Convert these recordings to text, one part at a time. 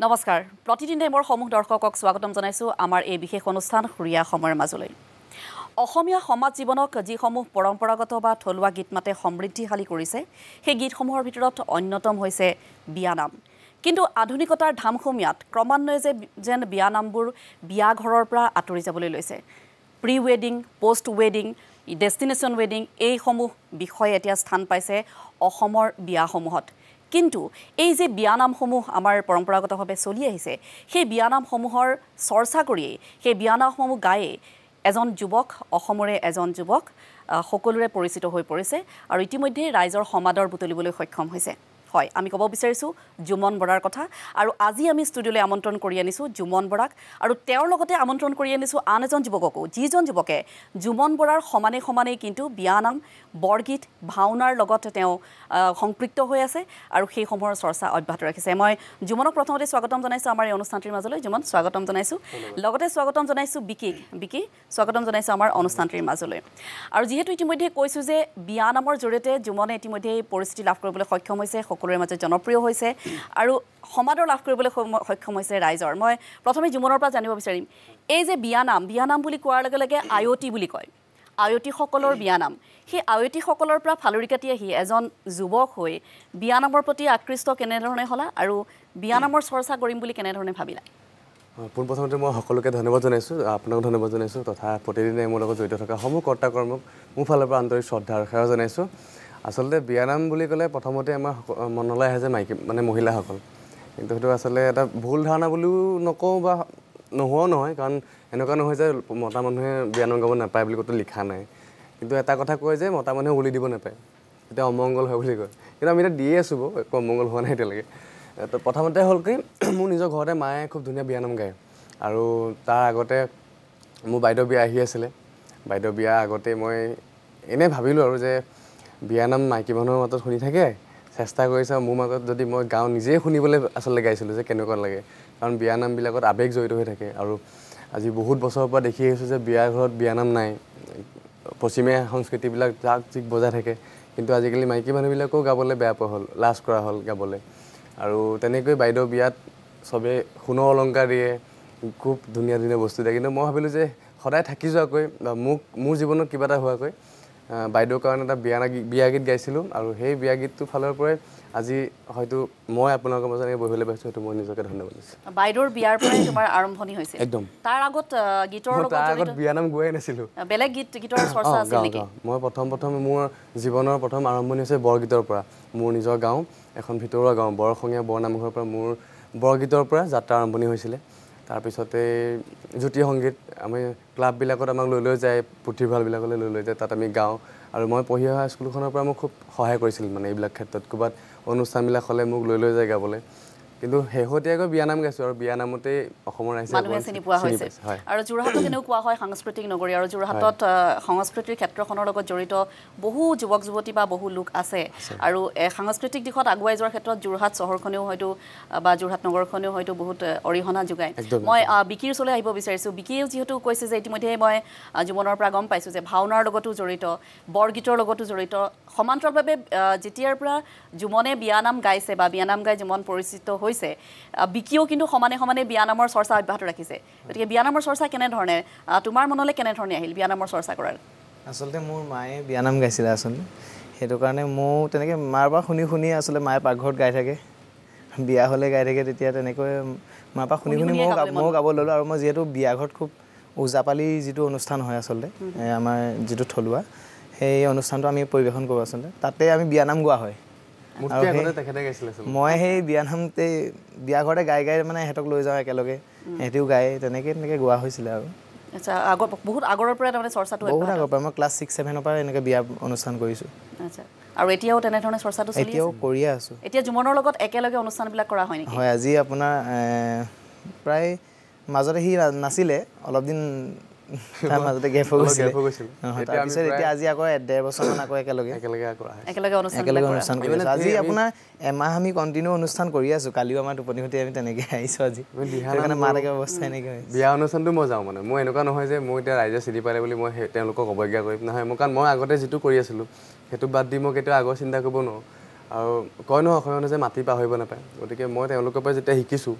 নমস্কাৰ প্ৰতিদিনে মোৰ সমূহ দৰ্শকক স্বাগতম জনাইছো আমাৰ এই বিশেষ অনুষ্ঠান খুৰিয়া সময়ৰ মাজলৈ অসমীয়া সমাজ জীৱনক যিসমূহ পৰম্পৰাগত বা থলুৱা গীত মাতে সমৃদ্ধিশালী কৰিছে সেই গীতসমূহৰ ভিতৰত অন্যতম হৈছে বিয়ানাম কিন্তু আধুনিকতাৰ ধামখুমীয়াত ক্ৰমান্বয়ে যেন বিয়ানামবোৰ বিয়া ঘৰৰ পৰা আঁতৰি যাবলৈ লৈছে প্ৰি ৱেডিং পোষ্ট ৱেডিং ডেষ্টিনেশ্যন ৱেডিং এইসমূহ বিষয় এতিয়া স্থান পাইছে অসমৰ বিয়াসমূহত কিন্তু এই যে বিয়ানামসমূহ আমাৰ পৰম্পৰাগতভাৱে চলি আহিছে সেই বিয়ানামসমূহৰ চৰ্চা কৰিয়েই সেই বিয়ানামসমূহ গায়ে এজন যুৱক অসমৰে এজন যুৱক সকলোৰে পৰিচিত হৈ পৰিছে আৰু ইতিমধ্যে ৰাইজৰ সমাদৰ বুটলিবলৈ সক্ষম হৈছে হয় আমি ক'ব বিচাৰিছো জুমন বৰাৰ কথা আৰু আজি আমি ষ্টুডিঅ'লৈ আমন্ত্ৰণ কৰি আনিছো জুমন বৰাক আৰু তেওঁৰ লগতে আমন্ত্ৰণ কৰি আনিছো আন এজন যুৱককো যিজন যুৱকে জুমন বৰাৰ সমানে কিন্তু বিয়ানাম বৰগীত ভাওনাৰ লগত তেওঁ সংপৃক্ত হৈ আছে আৰু সেই সমূহৰ চৰ্চা অব্যাহত ৰাখিছে মই জুমনক প্ৰথমতে স্বাগতম জনাইছো আমাৰ এই অনুষ্ঠানটিৰ মাজলৈ জুমন স্বাগতম জনাইছো লগতে স্বাগতম জনাইছো বিকি স্বাগতম জনাইছো আমাৰ অনুষ্ঠানটিৰ মাজলৈ আৰু যেহেতু ইতিমধ্যে কৈছো যে বিয়ানামৰ জৰিয়তে জুমনে ইতিমধ্যে পৰিস্থিতি লাভ কৰিবলৈ সক্ষম হৈছে সকলোৰে মাজত জনপ্ৰিয় হৈছে আৰু সমাদৰ লাভ কৰিবলৈ সক্ষম হৈছে ৰাইজৰ মই প্ৰথমে জুমনৰ পৰা জানিব বিচাৰিম এই যে বিয়ানাম বুলি কোৱাৰ লগে লগে আয়তি বুলি কয় আয়তিসকলৰ বিয়ানাম সেই আয়তিসকলৰ পৰা ফালৰি কাটি আহি এজন যুৱক হৈ বিয়ানামৰ প্ৰতি আকৃষ্ট কেনেধৰণে হলা আৰু বিয়ানামৰ চৰ্চা কৰিম বুলি কেনেধৰণে ভাবিলা পোনপ্ৰথমতে মই সকলোকে ধন্যবাদ জনাইছোঁ আপোনাক ধন্যবাদ জনাইছোঁ তথা প্ৰতিদিনে মোৰ লগত জড়িত থকা সমূহ কৰ্তাকৰ্মক মোৰ ফালৰ পৰা আন্তৰিক শ্ৰদ্ধা আৰু সেৱা জনাইছোঁ আচলতে বিয়ানাম বুলি ক'লে প্ৰথমতে আমাৰ মনলৈ আহে যে মাইকী মানে মহিলাসকল কিন্তু সেইটো আচলতে এটা ভুল ধাৰণা বুলিও নকওঁ বা নোহোৱাও নহয় কাৰণ এনেকুৱা নহয় যে মতা মানুহে বিয়ানাম গাব নাপায় বুলি ক'তো লিখা নাই কিন্তু এটা কথা কয় যে মতা মানুহে উলি দিব নাপায় তেতিয়া অমংগল হয় বুলি কয় কিন্তু আমি এতিয়া দিয়ে আছোঁ বাৰু একো অমংগল হোৱা নাই এতিয়ালৈকে তো প্ৰথমতে হ'ল কি মোৰ নিজৰ ঘৰতে মায়ে খুব ধুনীয়া বিয়ানাম গায় আৰু তাৰ আগতে মোৰ বাইদেউ বিয়া আহি আছিলে বাইদেউ বিয়া আগতে মই এনেই ভাবিলোঁ আৰু যে বিয়ানাম মাইকী মানুহৰ মাজত শুনি থাকে চেষ্টা কৰিছে মোৰ মাজত যদি মই গাওঁ নিজেই শুনিবলৈ আচলতে গাইছিলোঁ যে কেনেকুৱা লাগে কাৰণ বিয়ানামবিলাকত আৱেগ জড়িত হৈ থাকে আৰু আজি বহুত বছৰৰ পৰা দেখি আহিছোঁ যে বিয়া ঘৰত বিয়ানাম নাই পশ্চিমীয়া সংস্কৃতিবিলাক জাক জিক বজাই থাকে কিন্তু আজিকালি মাইকী মানুহবিলাকেও গাবলৈ বেয়া পোৱা হ'ল লাজ কৰা হ'ল গাবলৈ আৰু তেনেকৈ বাইদেউ বিয়াত চবে সোণৰ অলংকাৰ দিয়ে খুব ধুনীয়া ধুনীয়া বস্তু দিয়ে কিন্তু মই ভাবিলোঁ যে সদায় থাকি যোৱাকৈ বা মোৰ জীৱনত কিবা এটা হোৱাকৈ বাইদেউৰ কাৰণে এটা বিয়া গীত গাইছিলোঁ আৰু সেই বিয়া গীতটোৰ ফালৰ পৰাই আজি হয়তো মই আপোনালোকৰ মাজত বহিবলৈ পাইছোঁ সেইটো মই নিজকে ধন্যবাদ দিছোঁ বাইদেউৰ বিয়াৰ পৰাই তোমাৰ আৰম্ভণি হৈছে একদম তাৰ আগত গীতৰ লগত তাৰ আগত বিয়ানাম গোৱাই নাছিলোঁ বেলেগ গীতৰ চৰ্চা আছিল নেকি মই প্ৰথম মোৰ জীৱনৰ প্ৰথম আৰম্ভণি হৈছে বৰগীতৰ পৰা মোৰ নিজৰ গাঁও এখন ভিতৰুৱা গাঁও বৰসঙীয়া বৰনামঘৰৰ পৰা মোৰ বৰগীতৰ পৰা যাত্ৰা আৰম্ভণি হৈছিলে তাৰপিছতে জ্যোতি সংগীত আমি ক্লাববিলাকত আমাক লৈ যায় পুথিভঁৰালবিলাকলৈ লৈ যায় তাত আমি গাওঁ আৰু মই পঢ়ি অহা স্কুলখনৰ পৰা মোক খুব সহায় কৰিছিল মানে এইবিলাক ক্ষেত্ৰত ক'ৰবাত অনুষ্ঠানবিলাক হ'লে মোক লৈ যায় গাবলৈ কিন্তু শেহতীয়াকৈ বিয়ানাম গাইছোঁ আৰু বিয়ানামতেই অসমৰ ৰাইজে মানুহে চিনি পোৱা হৈছে আৰু যোৰহাটত এনেও কোৱা হয় সাংস্কৃতিক নগৰী আৰু যোৰহাটত সংস্কৃতিৰ ক্ষেত্ৰখনৰ লগত জড়িত বহু যুৱক যুৱতী বা বহু লোক আছে আৰু সাংস্কৃতিক দিশত আগুৱাই যোৱাৰ ক্ষেত্ৰত যোৰহাট চহৰখনেও হয়তো বা যোৰহাট নগৰখনেও হয়তো বহুত অৰিহণা যোগায় মই বিকিৰ ওচৰলৈ আহিব বিচাৰিছোঁ বিকিয়েও যিহেতু কৈছে যে ইতিমধ্যে মই জুমনৰ পৰা গম পাইছোঁ যে ভাওনাৰ লগতো জড়িত বৰগীতৰ লগতো জড়িত সমান্তৰালভাৱে যেতিয়াৰ পৰা জুমনে বিয়ানাম গাইছে বা বিয়ানাম গাই জুমন পৰিচিত হৈছে বিকিও কিন্তু সমানে বিয়ানামৰ চৰ্চা অব্যাহত ৰাখিছে গতিকে বিয়ানামৰ চৰ্চা কেনেধৰণে তোমাৰ মনলৈ কেনেধৰণে আহিল বিয়ানামৰ চৰ্চা কৰাৰ আচলতে মোৰ মায়ে বিয়ানাম গাইছিলে আচলতে সেইটো কাৰণে ময়ো তেনেকৈ মাৰ পৰা শুনি আচলতে মায়ে পাকঘৰত গাই থাকে বিয়া হ'লে গাই থাকে তেতিয়া তেনেকৈ মাৰ পৰা শুনি ময়ো গাব ল'লোঁ আৰু মই যিহেতু বিয়া ঘৰত খুব ওজাপালি যিটো অনুষ্ঠান হয় আচলতে আমাৰ যিটো থলুৱা সেই অনুষ্ঠানটো আমি পৰিৱেশন কৰোঁ আচলতে তাতে আমি বিয়ানাম গোৱা হয় মই সেই বিয়ানামতে বিয়া ঘৰতে গাই মানে সিহঁতক লৈ যাওঁ একেলগে সিহঁতিও গাই তেনেকৈ গোৱা হৈছিলে আৰু আচ্ছা বহুত আগৰৰ পৰা তাৰমানে চৰ্চাটো বহুত আগৰ পৰা মই ক্লাছ 6-7 পৰা এনেকৈ বিয়া অনুষ্ঠান কৰিছোঁ আচ্ছা আৰু এতিয়াও তেনেধৰণে চৰ্চাটো চলি আছে এতিয়াও কৰিয়ে আছোঁ এতিয়া জুমনৰ লগত একেলগে অনুষ্ঠানবিলাক কৰা হয় নেকি হয় আজি আপোনাৰ প্ৰায় মাজতে সি নাছিলে অলপ দিন তাৰ মাজতে গেপ হৈ গৈছিল তাৰপিছত এতিয়া আজি আকৌ 1.5 বছৰমান আকৌ একেলগে অনুষ্ঠান কৰি আছোঁ আজি আপোনাৰ এমাহ আমি কণ্টিনিউ অনুষ্ঠান কৰি আছোঁ কালিও আমাৰ টোপনি সৈতে আমি তেনেকৈ আহিছোঁ আজি সেইকাৰণে মাতাকে অৱস্থা এনেকৈ হয় বিয়া অনুষ্ঠানটো মই যাওঁ মানে মই এনেকুৱা নহয় যে মই এতিয়া ৰাইজে চিনি পালে বুলি মই তেওঁলোকক অৱজ্ঞা কৰিম নহয় মই কাৰণ মই আগতে যিটো কৰি আছিলোঁ সেইটো বাদ দি মই কেতিয়াও আগৰ চিন্তা কৰিব নোৱাৰোঁ আৰু কয় নহয় অসমীয়া যে মাটি পাহৰিব নাপায় গতিকে মই তেওঁলোকৰ পৰা যেতিয়া শিকিছোঁ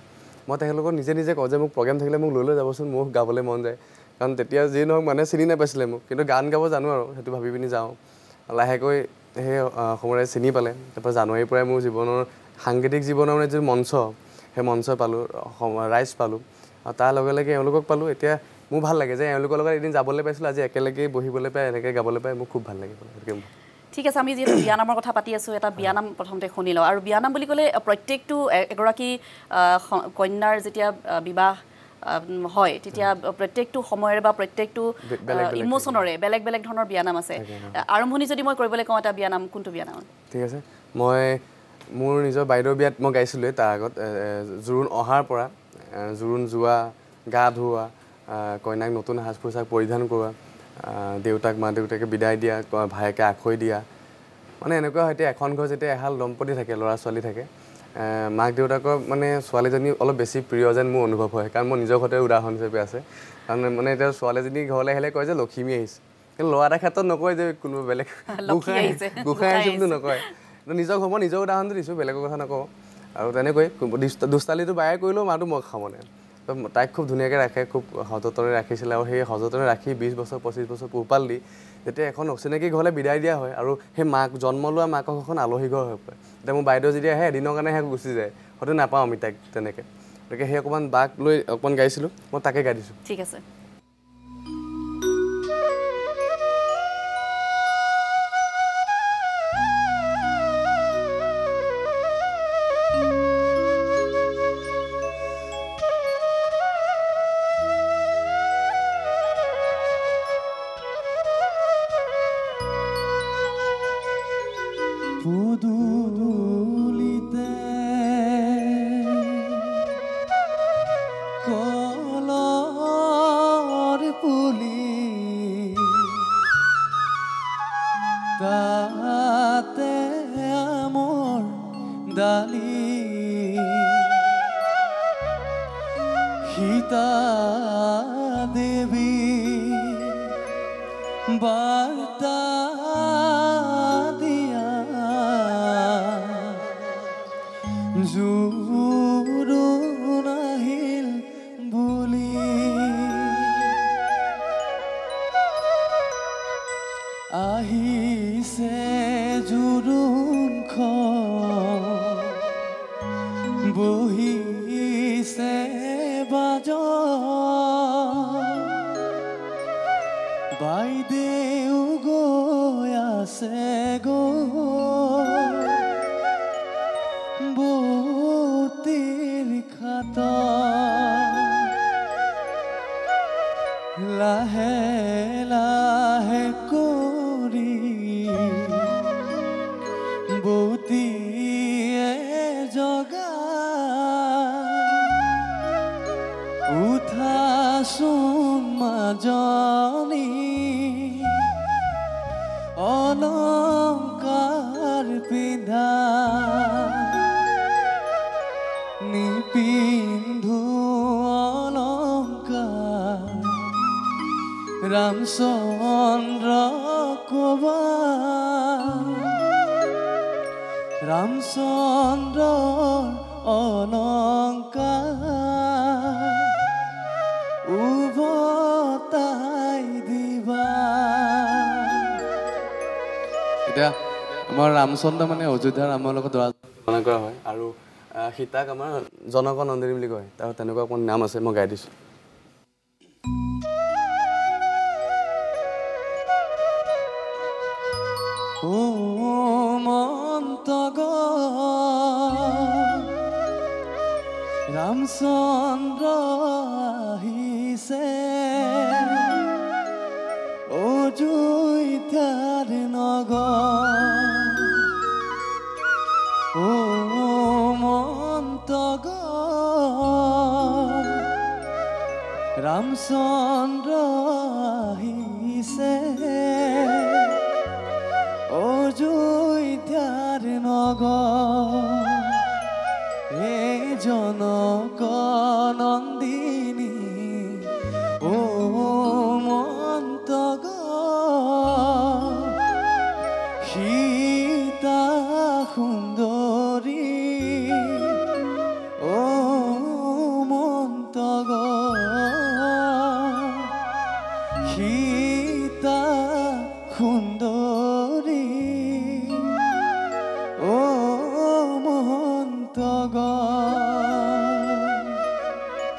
মই তেখেতলোকক নিজে নিজে কওঁ যে মোক প্ৰগ্ৰেম থাকিলে মোক লৈ যাবচোন, মোক গাবলৈ মন যায়। কাৰণ তেতিয়া যি নহওক মানে চিনি নাপাইছিলে মোক, কিন্তু গান গাব জানো আৰু সেইটো ভাবি পিনি যাওঁ। লাহেকৈ সেই সময়ৰে চিনি পালে। তাৰপৰা জানুৱাৰীৰ পৰাই মোৰ জীৱনৰ সাংগীতিক জীৱনৰ মানে যিটো মঞ্চ, সেই মঞ্চ পালোঁ, ৰাইজ পালোঁ, আৰু তাৰ লগে লগে এওঁলোকক পালোঁ। এতিয়া মোৰ ভাল লাগে যে এওঁলোকৰ লগত এদিন যাবলৈ পাইছিলোঁ, আজি একেলগে বহিবলৈ পাই এনেকৈ গাবলৈ পাই মোৰ খুব ভাল লাগে। ঠিক আছে, আমি যিহেতু বিয়ানামৰ কথা পাতি আছোঁ, এটা বিয়ানাম প্ৰথমতে শুনি লওঁ। আৰু বিয়ানাম বুলি ক'লে প্ৰত্যেকটো এগৰাকী কন্যাৰ যেতিয়া বিবাহ হয় তেতিয়া প্ৰত্যেকটো সময়ৰে বা প্ৰত্যেকটো ইমোশ্যনৰে বেলেগ বেলেগ ধৰণৰ বিয়ানাম আছে। আৰম্ভণি যদি মই কৰিবলৈ কওঁ এটা বিয়ানাম, কোনটো বিয়ানাম? ঠিক আছে, মই মোৰ নিজৰ বাইদেউৰ বিয়াত মই গাইছিলোঁৱেই তাৰ আগত। জোৰোণ অহাৰ পৰা জোৰোণ যোৱা, গা ধোৱা, কইনাক নতুন সাজ পোছাক পৰিধান কৰোৱা, দেউতাক মা দেউতাকে বিদায় দিয়া, ভায়েকে আখৈ দিয়া, মানে এনেকুৱা হয় এতিয়া এখন ঘৰ যেতিয়া এহাল দম্পতি থাকে, ল'ৰা ছোৱালী থাকে, মাক দেউতাকৰ মানে ছোৱালীজনী অলপ বেছি প্ৰিয় যেন মোৰ অনুভৱ হয়। কাৰণ মোৰ নিজৰ ঘৰতে উদাহৰণ হিচাপে আছে। কাৰণ মানে এতিয়া ছোৱালীজনী ঘৰলৈ আহিলে কয় যে লখিমী আহিছে, কিন্তু ল'ৰা এটাৰ ক্ষেত্ৰত নকয় যে কোনোবা বেলেগ গোসাঁই আহিছে বুলি নকয়। নিজৰ ঘৰ মই নিজৰ উদাহৰণটো দিছোঁ, বেলেগৰ কথা নকওঁ। আৰু তেনেকৈ দুষ্টালিটো বায়ে কৰিলেও মাটো মই খাওঁ মানে। তাইক খুব ধুনীয়াকৈ ৰাখে, খুব সযতনে ৰাখিছিলে। আৰু সেই সযতনে ৰাখি 20 বছৰ 25 বছৰ পোহপাল দি যেতিয়া এখন অচিনাকি ঘৰলৈ বিদায় দিয়া হয়, আৰু সেই মাক জন্ম লোৱা মাকৰ ঘৰখন আলহী ঘৰ হৈ পৰে। এতিয়া মোৰ বাইদেউ যেতিয়া আহে এদিনৰ কাৰণে আহে গুচি যায়, হয়তো নাপাওঁ আমি তাইক তেনেকৈ। গতিকে সেই অকণমান বাক লৈ অকণমান গাইছিলোঁ, মই তাকে গাই দিছোঁ। ঠিক আছে। পুদুলিতে কলৰ পুলি, তাতে আমৰ ডালি, সীতা দেৱী বাৰ্তা জোৰোণ আহিল বুলি, আহিছে জোৰোণখন, বহিছে বাজন, বাইদেউ গৈ আছে বতীৰ খাত, লাহে লাহে কৰি বতীয়ে জগা, উঠাচোন মাজনী, অলংকাৰ পিন্ধা, নিপিন্ধো অলংকাৰ, ৰামচন্দ্ৰ কবা, ৰামচন্দ্ৰ অলংকাৰ উভতাই দিবা। এতিয়া আমাৰ ৰামচন্দ্ৰ মানে অযোধ্যাৰ ৰামৰ লগত তুলনা কৰা হয়, আৰু সীতাক আমাৰ জনক নন্দিনী বুলি কয়। তাৰ তেনেকুৱা অকণমান নাম আছে, মই গাই দিছোঁ। ও মন্তগ ৰামচন্দ্ৰ আহিছে, অযোধ্যাৰ নগৰ, ও মন্তগ ৰামচন্দ্ৰ আহিছে, অযোধ্যাৰ নগৰ, হে জনক নন্দিনী, ও মন্তগ সীতা সুন্দৰী, ও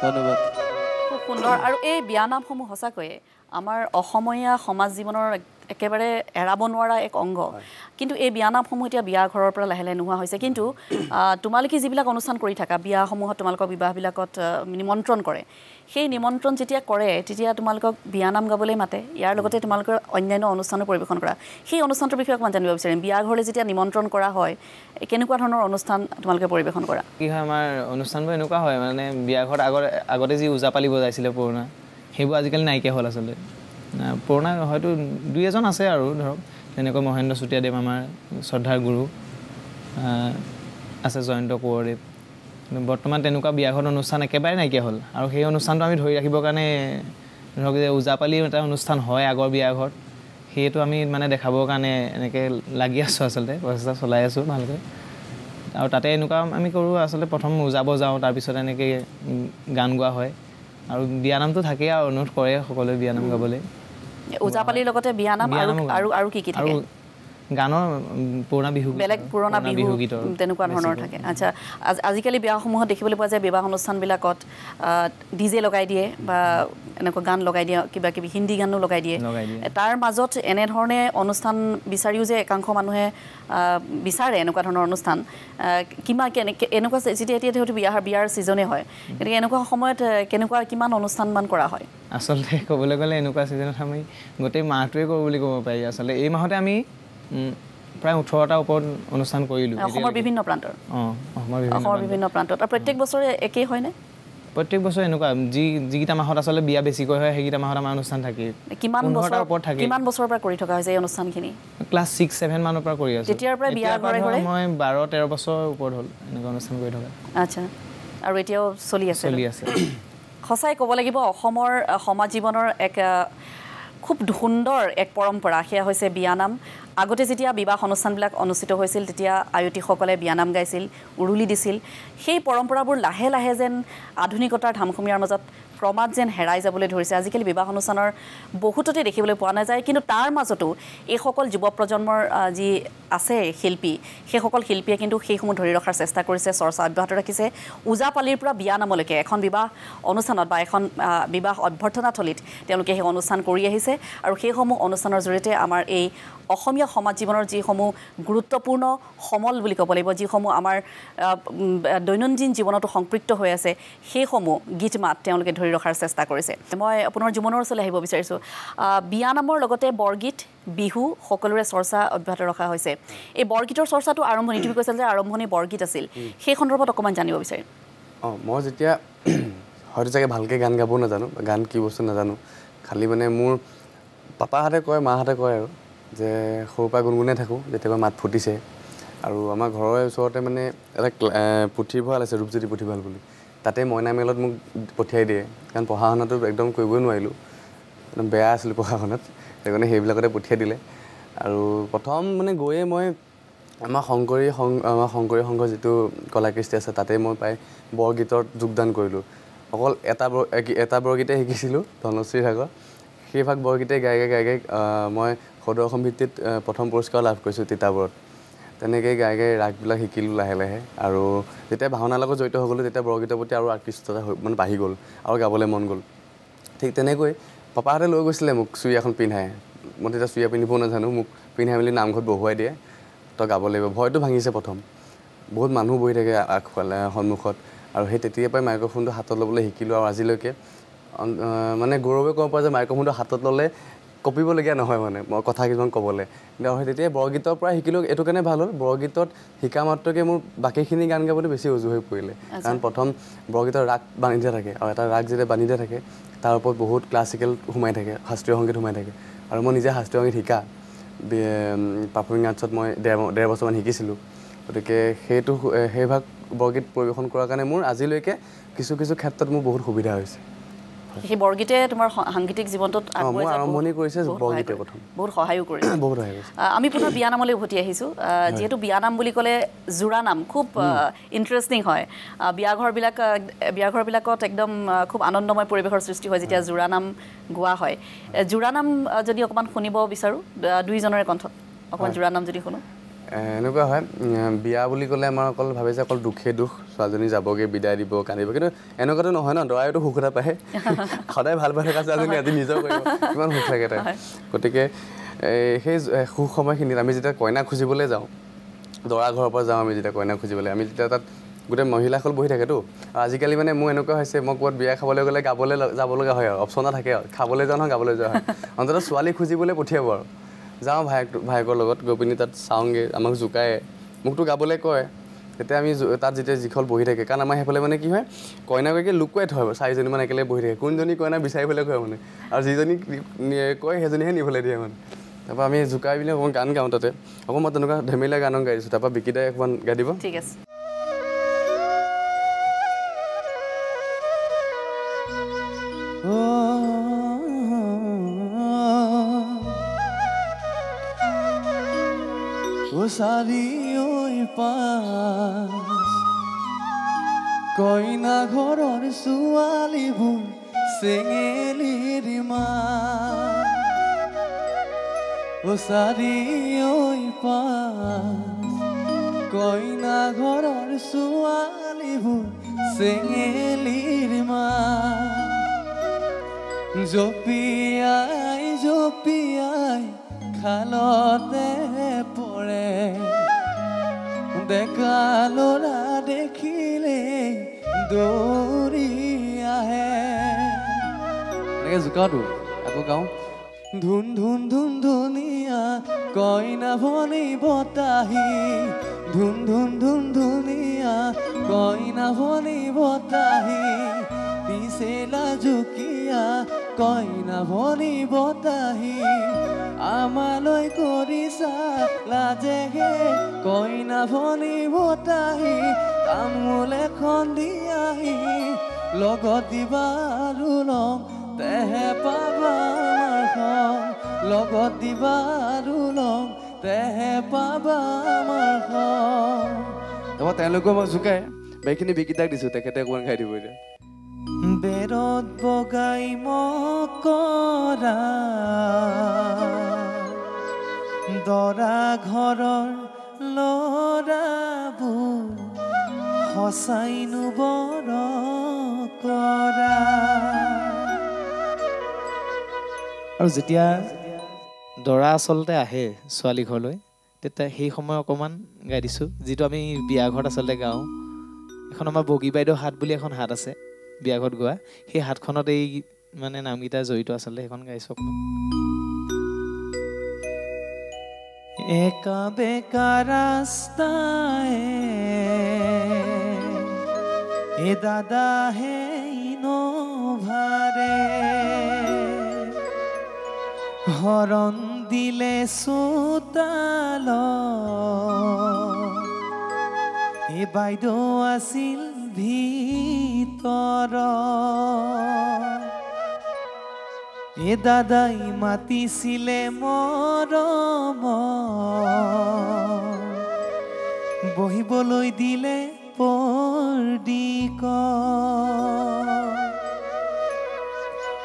ধন্যবাদ খুব সুন্দৰ আৰু এই বিয়ানামসমূহ সঁচাকৈয়ে আমাৰ অসমীয়া সমাজ জীৱনৰ একেবাৰে এৰাব নোৱাৰা এক অংগ কিন্তু এই বিয়ানামসমূহ এতিয়া বিয়া ঘৰৰ পৰা লাহে লাহে নোহোৱা হৈছে কিন্তু তোমালোকে যিবিলাক অনুষ্ঠান কৰি থাকা বিয়াসমূহত তোমালোকৰ বিবাহবিলাকত নিমন্ত্ৰণ কৰে সেই নিমন্ত্ৰণ যেতিয়া কৰে তেতিয়া তোমালোকক বিয়ানাম গাবলৈ মাতে ইয়াৰ লগতে তোমালোকৰ অন্যান্য অনুষ্ঠানো পৰিৱেশন কৰা সেই অনুষ্ঠানটোৰ বিষয়ে অকণমান জানিব বিচাৰিম বিয়া ঘৰলৈ যেতিয়া নিমন্ত্ৰণ কৰা হয় কেনেকুৱা ধৰণৰ অনুষ্ঠান তোমালোকে পৰিৱেশন কৰা কি হয় আমাৰ অনুষ্ঠানবোৰ এনেকুৱা হয় মানে বিয়া ঘৰত আগতে যি ওজাপালি বজাইছিলে পুৰণা সেইবোৰ আজিকালি নাইকিয়া হ'ল আচলতে পুৰণা হয়তো দুই এজন আছে আৰু ধৰক তেনেকৈ মহেন্দ্ৰ চুতীয়াদেৱ আমাৰ শ্ৰদ্ধাৰ গুৰু আছে জয়ন্ত কোঁৱৰদেৱ কিন্তু বৰ্তমান তেনেকুৱা বিয়াঘৰ অনুষ্ঠান একেবাৰে নাইকিয়া হ'ল আৰু সেই অনুষ্ঠানটো আমি ধৰি ৰাখিবৰ কাৰণে ধৰক যে ওজাপালি এটা অনুষ্ঠান হয় আগৰ বিয়াঘৰত সেইটো আমি মানে দেখাবৰ কাৰণে এনেকৈ লাগি আছোঁ আচলতে প্ৰচেষ্টা চলাই আছোঁ ভালকৈ আৰু তাতে এনেকুৱা আমি কৰোঁ আচলতে প্ৰথম ওজাব যাওঁ তাৰপিছত এনেকৈ গান গোৱা হয় আৰু বিয়ানামটো থাকেই আৰু অনুৰোধ কৰে সকলোৱে বিয়ানাম গাবলৈ ওজাপালিৰ লগতে বিয়ানাম আৰু কি থাকে গানৰ পুৰণা বিহু বেলেগ পুৰণা বিহু গীতৰ তেনেকুৱা ধৰণৰ থাকে আচ্ছা আজিকালি বিয়াসমূহত দেখিবলৈ পোৱা যায় বিবাহ অনুষ্ঠানবিলাকত ডিজে লগাই দিয়ে বা এনেকুৱা গান লগাই দিয়ে কিবা কিবি হিন্দী গানো লগাই দিয়ে তাৰ মাজত এনেধৰণে অনুষ্ঠান বিচাৰিও যে একাংশ মানুহে বিচাৰে এনেকুৱা ধৰণৰ অনুষ্ঠান এনেকুৱা যেতিয়া এতিয়া হয়তো বিয়াৰ ছিজনে হয় গতিকে এনেকুৱা সময়ত কিমান অনুষ্ঠানমান কৰা হয় আচলতে ক'বলৈ গ'লে এনেকুৱা ছিজনত আমি গোটেই মাহটোৱে কৰোঁ বুলি ক'ব পাৰি আচলতে এই মাহতে আমি প্ৰায় 18টা ওপৰত অনুষ্ঠান কৰিলোঁ অসমৰ বিভিন্ন প্ৰান্তৰ অসমৰ বিভিন্ন প্ৰান্তত আৰু প্ৰত্যেক বছৰে একেই হয়নে প্ৰত্যেক বছৰ এনেকুৱা যিকেইটা মাহত আচলতে বিয়া বেছিকৈ হয় সেইকেইটা মাহত আমাৰ অনুষ্ঠান থাকে কিমান বছৰৰ পৰা কৰি থকা হৈছে এই অনুষ্ঠানখিনি ক্লাছ 6-7 মানৰ পৰা কৰি আছোঁ তেতিয়াৰ পৰা বিয়া ঘৰে ঘৰে মই 12-13 বছৰ ওপৰত হ'ল এনেকুৱা অনুষ্ঠান কৰি থকা আচ্ছা আৰু এতিয়াও চলি আছে সঁচাই ক'ব লাগিব অসমৰ সমাজ জীৱনৰ এক খুব সুন্দৰ এক পৰম্পৰা সেয়া হৈছে বিয়ানাম আগতে যেতিয়া বিবাহ অনুষ্ঠানবিলাক অনুষ্ঠিত হৈছিল তেতিয়া আয়তীসকলে বিয়ানাম গাইছিল উৰুলি দিছিল সেই পৰম্পৰাবোৰ লাহে লাহে যেন আধুনিকতাৰ ধামখুমীয়াৰ মাজত ক্ৰমাৎ যেন হেৰাই যাবলৈ ধৰিছে আজিকালি বিবাহ অনুষ্ঠানৰ বহুততে দেখিবলৈ পোৱা নাযায় কিন্তু তাৰ মাজতো এইসকল যুৱ প্ৰজন্মৰ যি আছে শিল্পী সেইসকল শিল্পীয়ে কিন্তু সেইসমূহ ধৰি ৰখাৰ চেষ্টা কৰিছে চৰ্চা অব্যাহত ৰাখিছে ওজাপালিৰ পৰা বিয়ানামলৈকে এখন বিবাহ অনুষ্ঠানত বা এখন বিবাহ অভ্যৰ্থনাথলীত তেওঁলোকে সেই অনুষ্ঠান কৰি আহিছে আৰু সেইসমূহ অনুষ্ঠানৰ জৰিয়তে আমাৰ এই অসমীয়া সমাজ জীৱনৰ যিসমূহ গুৰুত্বপূৰ্ণ সমল বুলি ক'ব লাগিব যিসমূহ আমাৰ দৈনন্দিন জীৱনতো সম্পৃক্ত হৈ আছে সেইসমূহ গীত মাত তেওঁলোকে ধৰি ৰখাৰ চেষ্টা কৰিছে মই আপোনাৰ জীৱনৰ ওচৰলৈ আহিব বিচাৰিছোঁ বিয়ানামৰ লগতে বৰগীত বিহু সকলোৰে চৰ্চা অব্যাহত ৰখা হৈছে এই বৰগীতৰ চৰ্চাটো আৰম্ভণি তুমি কৈছা যে আৰম্ভণি বৰগীত আছিল সেই সন্দৰ্ভত অকণমান জানিব বিচাৰিম মই যেতিয়া হয়তো চাগে ভালকৈ গান গাব নাজানো গান কি বস্তু নাজানো খালি মানে মোৰ পাপাহঁতে কয় মাহঁতে কয় আৰু যে সৰুৰ পৰা গুণগুণাই থাকোঁ যেতিয়াবা মাত ফুটিছে আৰু আমাৰ ঘৰৰ ওচৰতে মানে এটা পুথিভঁৰাল আছে ৰূপজ্যোতি পুথিভঁৰাল বুলি তাতে মইনা মেলত মোক পঠিয়াই দিয়ে কাৰণ পঢ়া শুনাটো একদম কৰিবই নোৱাৰিলোঁ একদম বেয়া আছিলোঁ পঢ়া শুনাত সেইকাৰণে সেইবিলাকতে পঠিয়াই দিলে আৰু প্ৰথম মানে গৈয়ে মই আমাৰ শংকৰী সংঘৰ যিটো কলাকৃষ্টি আছে তাতে মই প্ৰায় বৰগীতত যোগদান কৰিলোঁ অকল এটা বৰগীতে শিকিছিলোঁ ধনশ্ৰীৰ ভাগৰ সেই ভাগ বৰগীতে গাই মই সদৌ অসম ভিত্তিত প্ৰথম পুৰস্কাৰ লাভ কৰিছোঁ তিতাবৰত তেনেকৈ গাই ৰাগবিলাক শিকিলোঁ লাহে লাহে আৰু যেতিয়া ভাওনাৰ লগত জড়িত হৈ গ'লোঁ তেতিয়া বৰগীতৰ প্ৰতি আৰু আকৃষ্টতা মানে বাঢ়ি গ'ল আৰু গাবলৈ মন গ'ল ঠিক তেনেকৈ পাপাহঁতে লৈ গৈছিলে মোক চুৰি এখন পিন্ধাই মই তেতিয়া চুৰিয়া পিন্ধিবও নাজানো মোক পিন্ধাই মেলি নামঘৰত বহুৱাই দিয়ে তই গাব লাগিব ভয়টো ভাঙিছে প্ৰথম বহুত মানুহ বহি থাকে আগফালে সন্মুখত আৰু সেই তেতিয়াৰ পৰাই মাইক্ৰফোনটো হাতত ল'বলৈ শিকিলোঁ আৰু আজিলৈকে মানে গৌৰৱে ক'ব পৰা যে মাইক্ৰফোনটো হাতত ল'লে কপিবলগীয়া নহয় মানে মই কথা কিছুমান ক'বলৈ কিন্তু তেতিয়াই বৰগীতৰ পৰা শিকিলোঁ এইটো কাৰণে ভাল হ'ল বৰগীতত শিকা মাত্ৰকৈ মোৰ বাকীখিনি গান গাবলৈ বেছি উজু হৈ পৰিলে কাৰণ প্ৰথম বৰগীতৰ ৰাগ বান্ধি দিয়া থাকে আৰু এটা ৰাগ যেতিয়া বান্ধি দিয়া থাকে তাৰ ওপৰত বহুত ক্লাছিকেল সোমাই থাকে শাস্ত্ৰীয় সংগীত সোমাই থাকে আৰু মই নিজে শাস্ত্ৰীয় সংগীত শিকা পাৰফৰ্মিং আৰ্টছত মই ডেৰ বছৰমান শিকিছিলোঁ গতিকে সেই ভাগ বৰগীত পৰিৱেশন কৰাৰ কাৰণে মোৰ আজিলৈকে কিছু ক্ষেত্ৰত মোৰ বহুত সুবিধা হৈছে সেই বৰগীতে তোমাৰ সাংগীতিক জীৱনটোত আৰম্ভণি কৰিছে বৰগীতে প্ৰথম বহুত সহায়ো কৰিছে বহুত সহায় কৰিছে আমি পুনৰ বিয়ানামলৈ উভতি আহিছোঁ যিহেতু বিয়ানাম বুলি ক'লে জোৰানাম খুব ইণ্টাৰেষ্টিং হয় বিয়াঘৰবিলাকত একদম খুব আনন্দময় পৰিৱেশৰ সৃষ্টি হয় যেতিয়া জোৰানাম গোৱা হয় জোৰানাম যদি অকণমান শুনিব বিচাৰোঁ দুইজনৰে কণ্ঠত অকণমান জোৰানাম যদি শুনো এনেকুৱা হয় বিয়া বুলি ক'লে আমাৰ অকল ভাবে যে অকল দুখে দুখ ছোৱালীজনী যাবগৈ বিদায় দিব কান্দিব কিন্তু এনেকুৱাতো নহয় ন দৰাইতো সুখ এটা পায় সদায় ভাল পাই থকা ছোৱালীজনী আজি নিজৰ কৰিব কিমান সুখ লাগে তাই গতিকে সেই সুখ সময়খিনিত আমি যেতিয়া কইনা খুজিবলৈ যাওঁ দৰা ঘৰৰ পৰা যাওঁ আমি যেতিয়া কইনা খুজিবলৈ আমি যেতিয়া তাত গোটেই মহিলাসকল বহি থাকেতো আজিকালি মানে মোৰ এনেকুৱা হৈছে মই ক'ৰবাত বিয়া খাবলৈ গ'লে গাবলৈ যাব লগা হয় আৰু অপশ্যন থাকে আৰু খাবলৈ যাওঁ নহয় গাবলৈ যোৱা হয় অন্ততঃ ছোৱালী খুজিবলৈ পঠিয়াব আৰু যাওঁ ভায়েকৰ লগত গৈ পিনি তাত চাওঁগৈ আমাক জোকায় মোকতো গাবলৈ কয় তেতিয়া আমি তাত যেতিয়া যিখন বহি থাকে কাৰণ আমাৰ সেইফালে মানে কি হয় কইনাগৰাকী লুকুৱাই থয় চাৰিজনীমান একেলগে বহি থাকে কোনজনী কইনা বিচাৰিবলৈ কয় মানে আৰু যিজনী কয় সেইজনীহে নিবলৈ দিয়ে মানে তাৰপৰা আমি জোকাই পিনি অকণমান গান গাওঁ তাতে অকণমান মই তেনেকুৱা ধেমেলীয়া গানো গাই দিছোঁ তাৰপৰা বিকিদাই অকণমান গাই দিব ঠিক আছে চাৰিওৰ পাছ কইনা ঘৰৰ ছোৱালীবোৰ চেঙেলিৰ মাত চাৰিওৰ পাছ কইনা ঘৰৰ ছোৱালীবোৰ চেঙেলিৰ মাত জপিয়াই জপিয়াই খালতে পৰে ডেকা ল'ৰা দেখিলে দৌৰি আহে এনেকৈ জোকাওঁতো আকৌ গাওঁ ধুন ধুন ধুন ধুনীয়া কইনা ভনী বতাহী ধুন ধুন ধুন ধুনীয়া কইনা ভনী বতাহী পিছেলা জুকিয়া কইনা ভনী বতাহী আমালৈ কৰিছা লাজেহে কইনা ভনী বতাহী তামোল এখন দিয়াহি লগত দিবা আৰু লং তেহে পাবা আমাৰ খন লগত দিবা আৰু লং তেহে পাবা আমাৰ খন তাৰপৰা তেওঁলোকেও মই জোকাই বাকীখিনি বিকিতাক দিছোঁ তেখেতে অকণমান খাই দিব এতিয়া বেৰত বগাই মকৰা দৰা ঘৰৰ ল'ৰাবোৰ সঁচাইনো বৰ কৰা আৰু যেতিয়া দৰা আচলতে আহে ছোৱালী ঘৰলৈ তেতিয়া সেই সময় অকণমান গাই দিছোঁ যিটো আমি বিয়া ঘৰত আচলতে গাওঁ এখন আমাৰ বগী বাইদেউ হাত বুলি এখন হাত আছে বিয়া ঘৰত গোৱা সেই হাতখনত এই মানে নামকেইটা জড়িত আচলতে সেইখন গাইছোঁ অকণমান একা বেকা ৰাস্তায় এ দাদা হে ইনোভাৰে হৰণ দিলে চোতাল এ বাইদেউ আছিল ভিতৰ এ দাদাই মাতিছিলে মৰম বহিবলৈ দিলে পৰ্দিক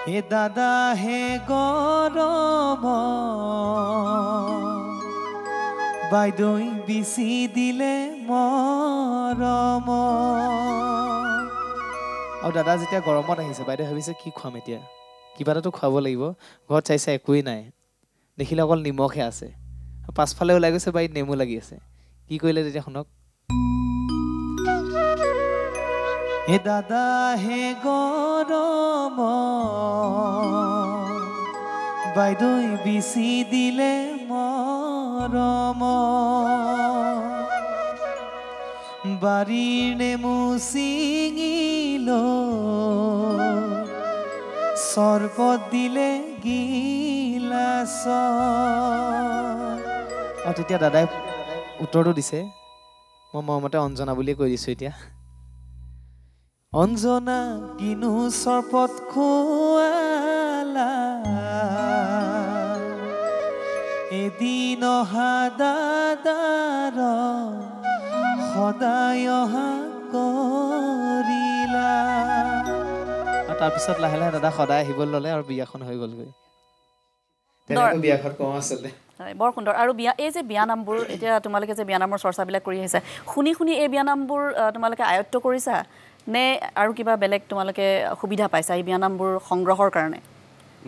এ দাদা হে গৰম বাইদেউ বিচি দিলে মৰম আৰু দাদা যেতিয়া গৰমত আহিছে বাইদেউ ভাবিছে কি খুৱাম এতিয়া কিবা এটাতো খুৱাব লাগিব ঘৰত চাইছে একোৱেই নাই দেখিলে অকল নিমখহে আছে পাছফালে ওলাই গৈছে বাৰীত নেমু লাগি আছে কি কৰিলে তেতিয়া শুনক এ দাদা হে গৰম বাইদেউ বিচি দিলে মৰম বাৰীৰ নেমু ছিঙিল চৰবত দিলে গিলাচ আৰু তেতিয়া দাদাই উত্তৰটো দিছে মই মৰমতে অঞ্জনা বুলিয়ে কৈ দিছোঁ এতিয়া অঞ্জনা কিনো চৰবত খোৱালা এদিন অহা দাদাৰ সদায় অহা কৰিলা আৰু তাৰপিছত লাহে লাহে দাদা সদায় আহিবলৈ ল'লে আৰু বিয়াখন হৈ গ'লগৈ তেনেকৈ বিয়াখন কওঁ আচলতে বৰ সুন্দৰ আৰু বিয়া এই যে বিয়ানামবোৰ এতিয়া তোমালোকে যে বিয়ানামৰ চৰ্চাবিলাক কৰি আহিছা শুনি শুনি এই বিয়ানামবোৰ তোমালোকে আয়ত্ব কৰিছা নে আৰু কিবা বেলেগ তোমালোকে সুবিধা পাইছা এই বিয়ানামবোৰ সংগ্ৰহৰ কাৰণে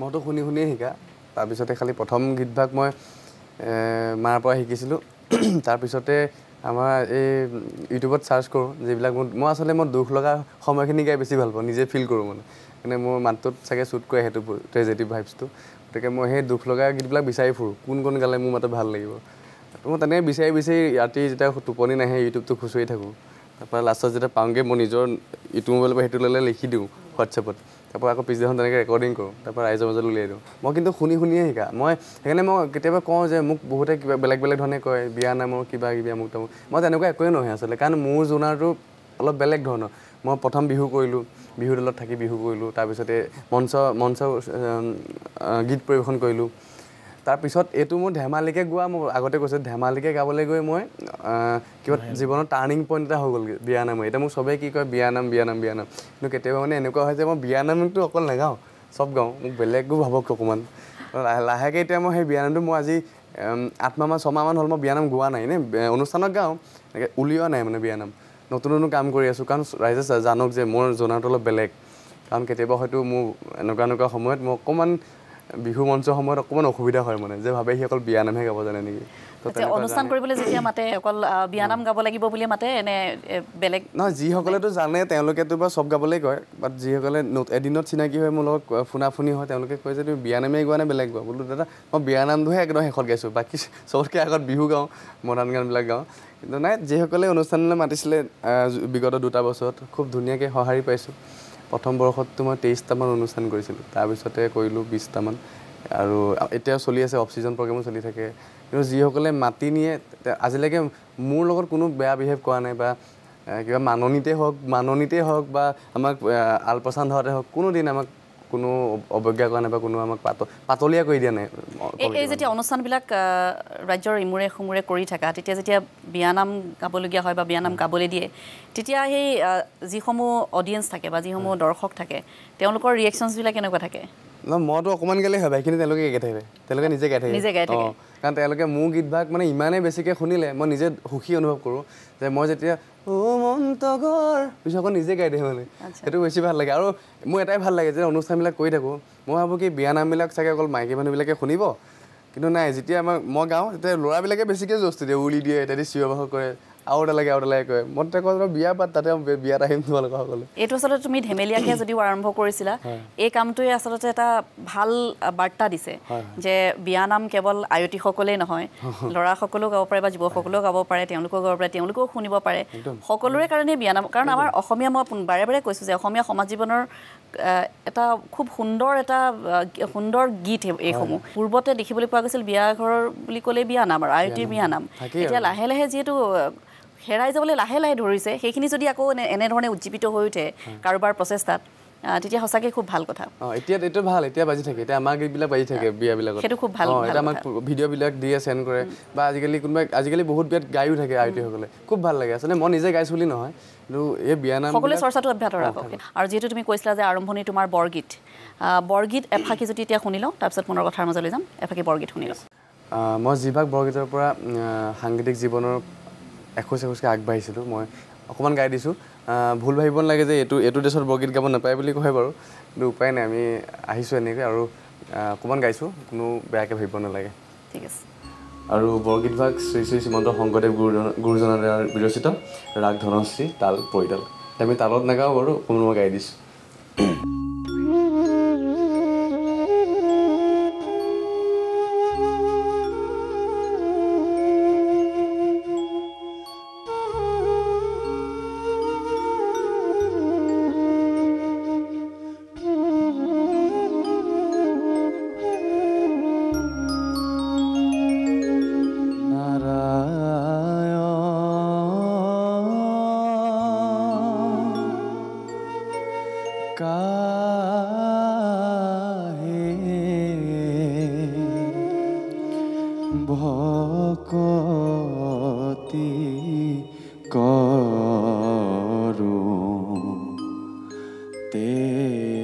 মইতো শুনি শুনিয়ে শিকা তাৰপিছতে খালি প্ৰথম গীতভাগ মই মাৰ পৰা শিকিছিলোঁ তাৰপিছতে আমাৰ এই ইউটিউবত চাৰ্চ কৰোঁ যিবিলাক মই আচলতে মই দুখ লগা সময়খিনি গাই বেছি ভাল পাওঁ নিজে ফিল কৰোঁ মানে মোৰ মাতটোত চাগে শ্বুট কৰে সেইটো ট্ৰেজেডি ভাইবছটো গতিকে মই সেই দুখ লগা গীতবিলাক বিচাৰি ফুৰোঁ কোন গালে মোৰ মাতত ভাল লাগিব মই তেনেকৈ বিচাৰি ৰাতি যেতিয়া টোপনি নাহে ইউটিউবটো খুচৰি থাকোঁ তাৰপৰা লাষ্টত যেতিয়া পাওঁগৈ মই নিজৰ ইটো মোবাইলৰ পৰা সেইটো ল'লে লিখি দিওঁ হোৱাটছএপত তাৰপৰা আকৌ পিছদিনাখন তেনেকৈ ৰেকৰ্ডিং কৰোঁ তাৰপৰা ৰাইজৰ মাজত উলিয়াই দিওঁ মই কিন্তু শুনি শুনিয়ে শিকা মই সেইকাৰণে মই কেতিয়াবা কওঁ যে মোক বহুতে কিবা বেলেগ ধৰণে কয় বিয়া নামৰ কিবা কিবি আমুক তামুক মই তেনেকুৱা একোৱে নহয় আচলতে কাৰণ মোৰ জোনাৰটো অলপ বেলেগ ধৰণৰ মই প্ৰথম বিহু কৰিলোঁ বিহু দলত থাকি বিহু কৰিলোঁ তাৰপিছতে মঞ্চ গীত পৰিৱেশন কৰিলোঁ তাৰপিছত এইটো মোৰ ধেমালিকৈ গোৱা মই আগতে কৈছোঁ ধেমালিকৈ গাবলৈ গৈ মই কিবা জীৱনৰ টাৰ্ণিং পইণ্ট এটা হৈ গ'লগৈ বিয়ানাম এতিয়া মোক চবেই কি কয় বিয়ানাম কিন্তু কেতিয়াবা মানে এনেকুৱা হয় যে মই বিয়ানামটো অকল নাগাওঁ চব গাওঁ মোক বেলেগো ভাবক অকণমান লাহেকৈ এতিয়া মই সেই বিয়ানামটো মই আজি 6 মাহমান হ'ল মই বিয়ানাম গোৱা নাই এনেই অনুষ্ঠানত গাওঁ এনেকৈ উলিওৱা নাই মানে বিয়ানাম নতুন কাম কৰি আছোঁ কাৰণ ৰাইজে জানক যে মোৰ জনাটো অলপ বেলেগ কাৰণ কেতিয়াবা হয়তো মোৰ এনেকুৱা সময়ত মই অকণমান বিহু মঞ্চৰ সময়ত অকণমান অসুবিধা হয় মানে যে ভাবে সি অকল বিয়ানামহে গাব জানে নেকি অনুষ্ঠান কৰিবলৈ যেতিয়া মাতে অকল বিয়ানাম গাব লাগিব বুলি মাতে এনে বেলেগ নহয় যিসকলেতো জানে তেওঁলোকেতো বা চব গাবলৈ কয় বাট যিসকলে এদিনত চিনাকি হৈ মোৰ লগত ফোনাফোনি হয় তেওঁলোকে কয় যে তুমি বিয়ানামেই গোৱা নে বেলেগ গোৱা বোলো দাদা মই বিয়ানামটোহে একদম শেষত গাইছোঁ বাকী চবতকৈ আগত বিহু গাওঁ মডাৰ্ণ গানবিলাক গাওঁ কিন্তু নাই যিসকলে অনুষ্ঠানলৈ মাতিছিলে বিগত 2টা বছৰত খুব ধুনীয়াকৈ সঁহাৰি পাইছোঁ প্ৰথম বৰ্ষততো মই 23টামান অনুষ্ঠান কৰিছিলোঁ তাৰপিছতে কৰিলোঁ 20টামান আৰু এতিয়া চলি আছে অফ ছিজন প্ৰগ্ৰেমো চলি থাকে কিন্তু যিসকলে মাতি নিয়ে আজিলৈকে মোৰ লগত কোনো বেয়া বিহেভ কৰা নাই বা কিবা মাননিতেই হওক বা আমাক আলপৈচান ধৰাতে হওক কোনোদিন আমাক কোনো অৱজ্ঞা কৰা নাই বা কোনো আমাক পাতলীয়া কৰি দিয়া নাই এই যেতিয়া অনুষ্ঠানবিলাক ৰাজ্যৰ ইমূৰে সুমূৰে কৰি থাকা তেতিয়া যেতিয়া বিয়ানাম গাবলগীয়া হয় বা বিয়ানাম গাবলৈ দিয়ে তেতিয়া সেই যিসমূহ অডিয়েঞ্চ থাকে বা যিসমূহ দৰ্শক থাকে তেওঁলোকৰ ৰিয়েকশ্যনছবিলাক কেনেকুৱা থাকে মইতো অকণমান গালেই হয় বাকীখিনি তেওঁলোকে গাই থাকে তেওঁলোকে নিজে গাই থাকে কাৰণ তেওঁলোকে মোৰ গীতভাগ মানে ইমানেই বেছিকৈ শুনিলে মই নিজে সুখী অনুভৱ কৰোঁ যে মই যেতিয়া মন্তগৰ পিছত নিজে গাই দিয়ে মানে সেইটো বেছি ভাল লাগে আৰু মোৰ এটাই ভাল লাগে যে অনুষ্ঠানবিলাক কৰি থাকোঁ মই ভাবোঁ কি বিয়ানামবিলাক চাগে অকল মাইকী মানুহবিলাকে শুনিব কিন্তু নাই যেতিয়া মই গাওঁ তেতিয়া ল'ৰাবিলাকে বেছিকৈ জস্তি দিয়ে উলি দিয়ে ইত্যাদি চিঞৰ বাখৰ কৰে আৰু এটা লাগে কয় মই তাতে কওঁ বিয়া পাত তাতে বিয়াত আহিম তোমালোকৰ সকলো এইটো আচলতে তুমি ধেমেলীয়াকৈ যদিও আৰম্ভ কৰিছিলা এই কামটোৱে আচলতে এটা ভাল বাৰ্তা দিছে যে বিয়ানাম কেৱল আয়তীসকলেই নহয় ল'ৰাসকলেও গাব পাৰে বা যুৱকসকলেও গাব পাৰে তেওঁলোকেও গাব পাৰে তেওঁলোকেও শুনিব পাৰে সকলোৰে কাৰণে বিয়ানাম কাৰণ আমাৰ অসমীয়া মই বাৰে বাৰে কৈছোঁ যে অসমীয়া সমাজ জীৱনৰ এটা খুব সুন্দৰ গীত এইসমূহ পূৰ্বতে দেখিবলৈ পোৱা গৈছিল বিয়া ঘৰৰ বুলি ক'লে বিয়ানাম আৰু আয়তীৰ বিয়ানাম এতিয়া লাহে লাহে যিহেতু হেৰাই যাবলৈ লাহে লাহে ধৰিছে সেইখিনি যদি আকৌ এনেধৰণে উজ্জীৱিত হৈ উঠে কাৰোবাৰ প্ৰচেষ্টাত তেতিয়া সঁচাকৈ খুব ভাল কথা এতিয়া এইটো ভাল এতিয়া বাজি থাকে এতিয়া আমাৰ গীতবিলাক বাজি থাকে বিয়াবিলাকত সেইটো খুব ভাল এতিয়া আমাক ভিডিঅ'বিলাক দিয়ে চেণ্ড কৰে বা আজিকালি বহুত বিয়াত গায়ো থাকে আয়তীসকলে খুব ভাল লাগে আচলতে মই নিজে গাইছোঁ বুলি নহয় কিন্তু এই বিয়ানাম সকলোৱে চৰ্চাটো অব্যাহত ৰাখক আৰু যিহেতু তুমি কৈছিলা যে আৰম্ভণি তোমাৰ বৰগীত এফাকি যদি এতিয়া শুনি লওঁ তাৰপিছত মনৰ কথাৰ মাজলৈ যাম এফাকি বৰগীত শুনি লওঁ মই যিভাগ বৰগীতৰ পৰা সাংগীতিক জীৱনৰ এখোজকৈ আগবাঢ়িছিলোঁ মই অকণমান গাই দিছোঁ ভুল ভাবিব নালাগে যে এইটো দেশত বৰগীত গাব নাপায় বুলি কয় বাৰু কিন্তু উপায় নাই আমি আহিছোঁ এনেকৈ আৰু অকণমান গাইছোঁ কোনো বেয়াকৈ ভাবিব নালাগে ঠিক আছে আৰু বৰগীতভাগ শ্ৰী শ্ৰী শ্ৰীমন্ত শংকৰদেৱ গুৰুজনাৰ বিৰচিত ৰাগ ধনশ্ৰী তাল পৰিতাল আমি তালত নাগাওঁ বাৰু অকণমান মই গাই দিছোঁ ভকতি কৰো তেৰা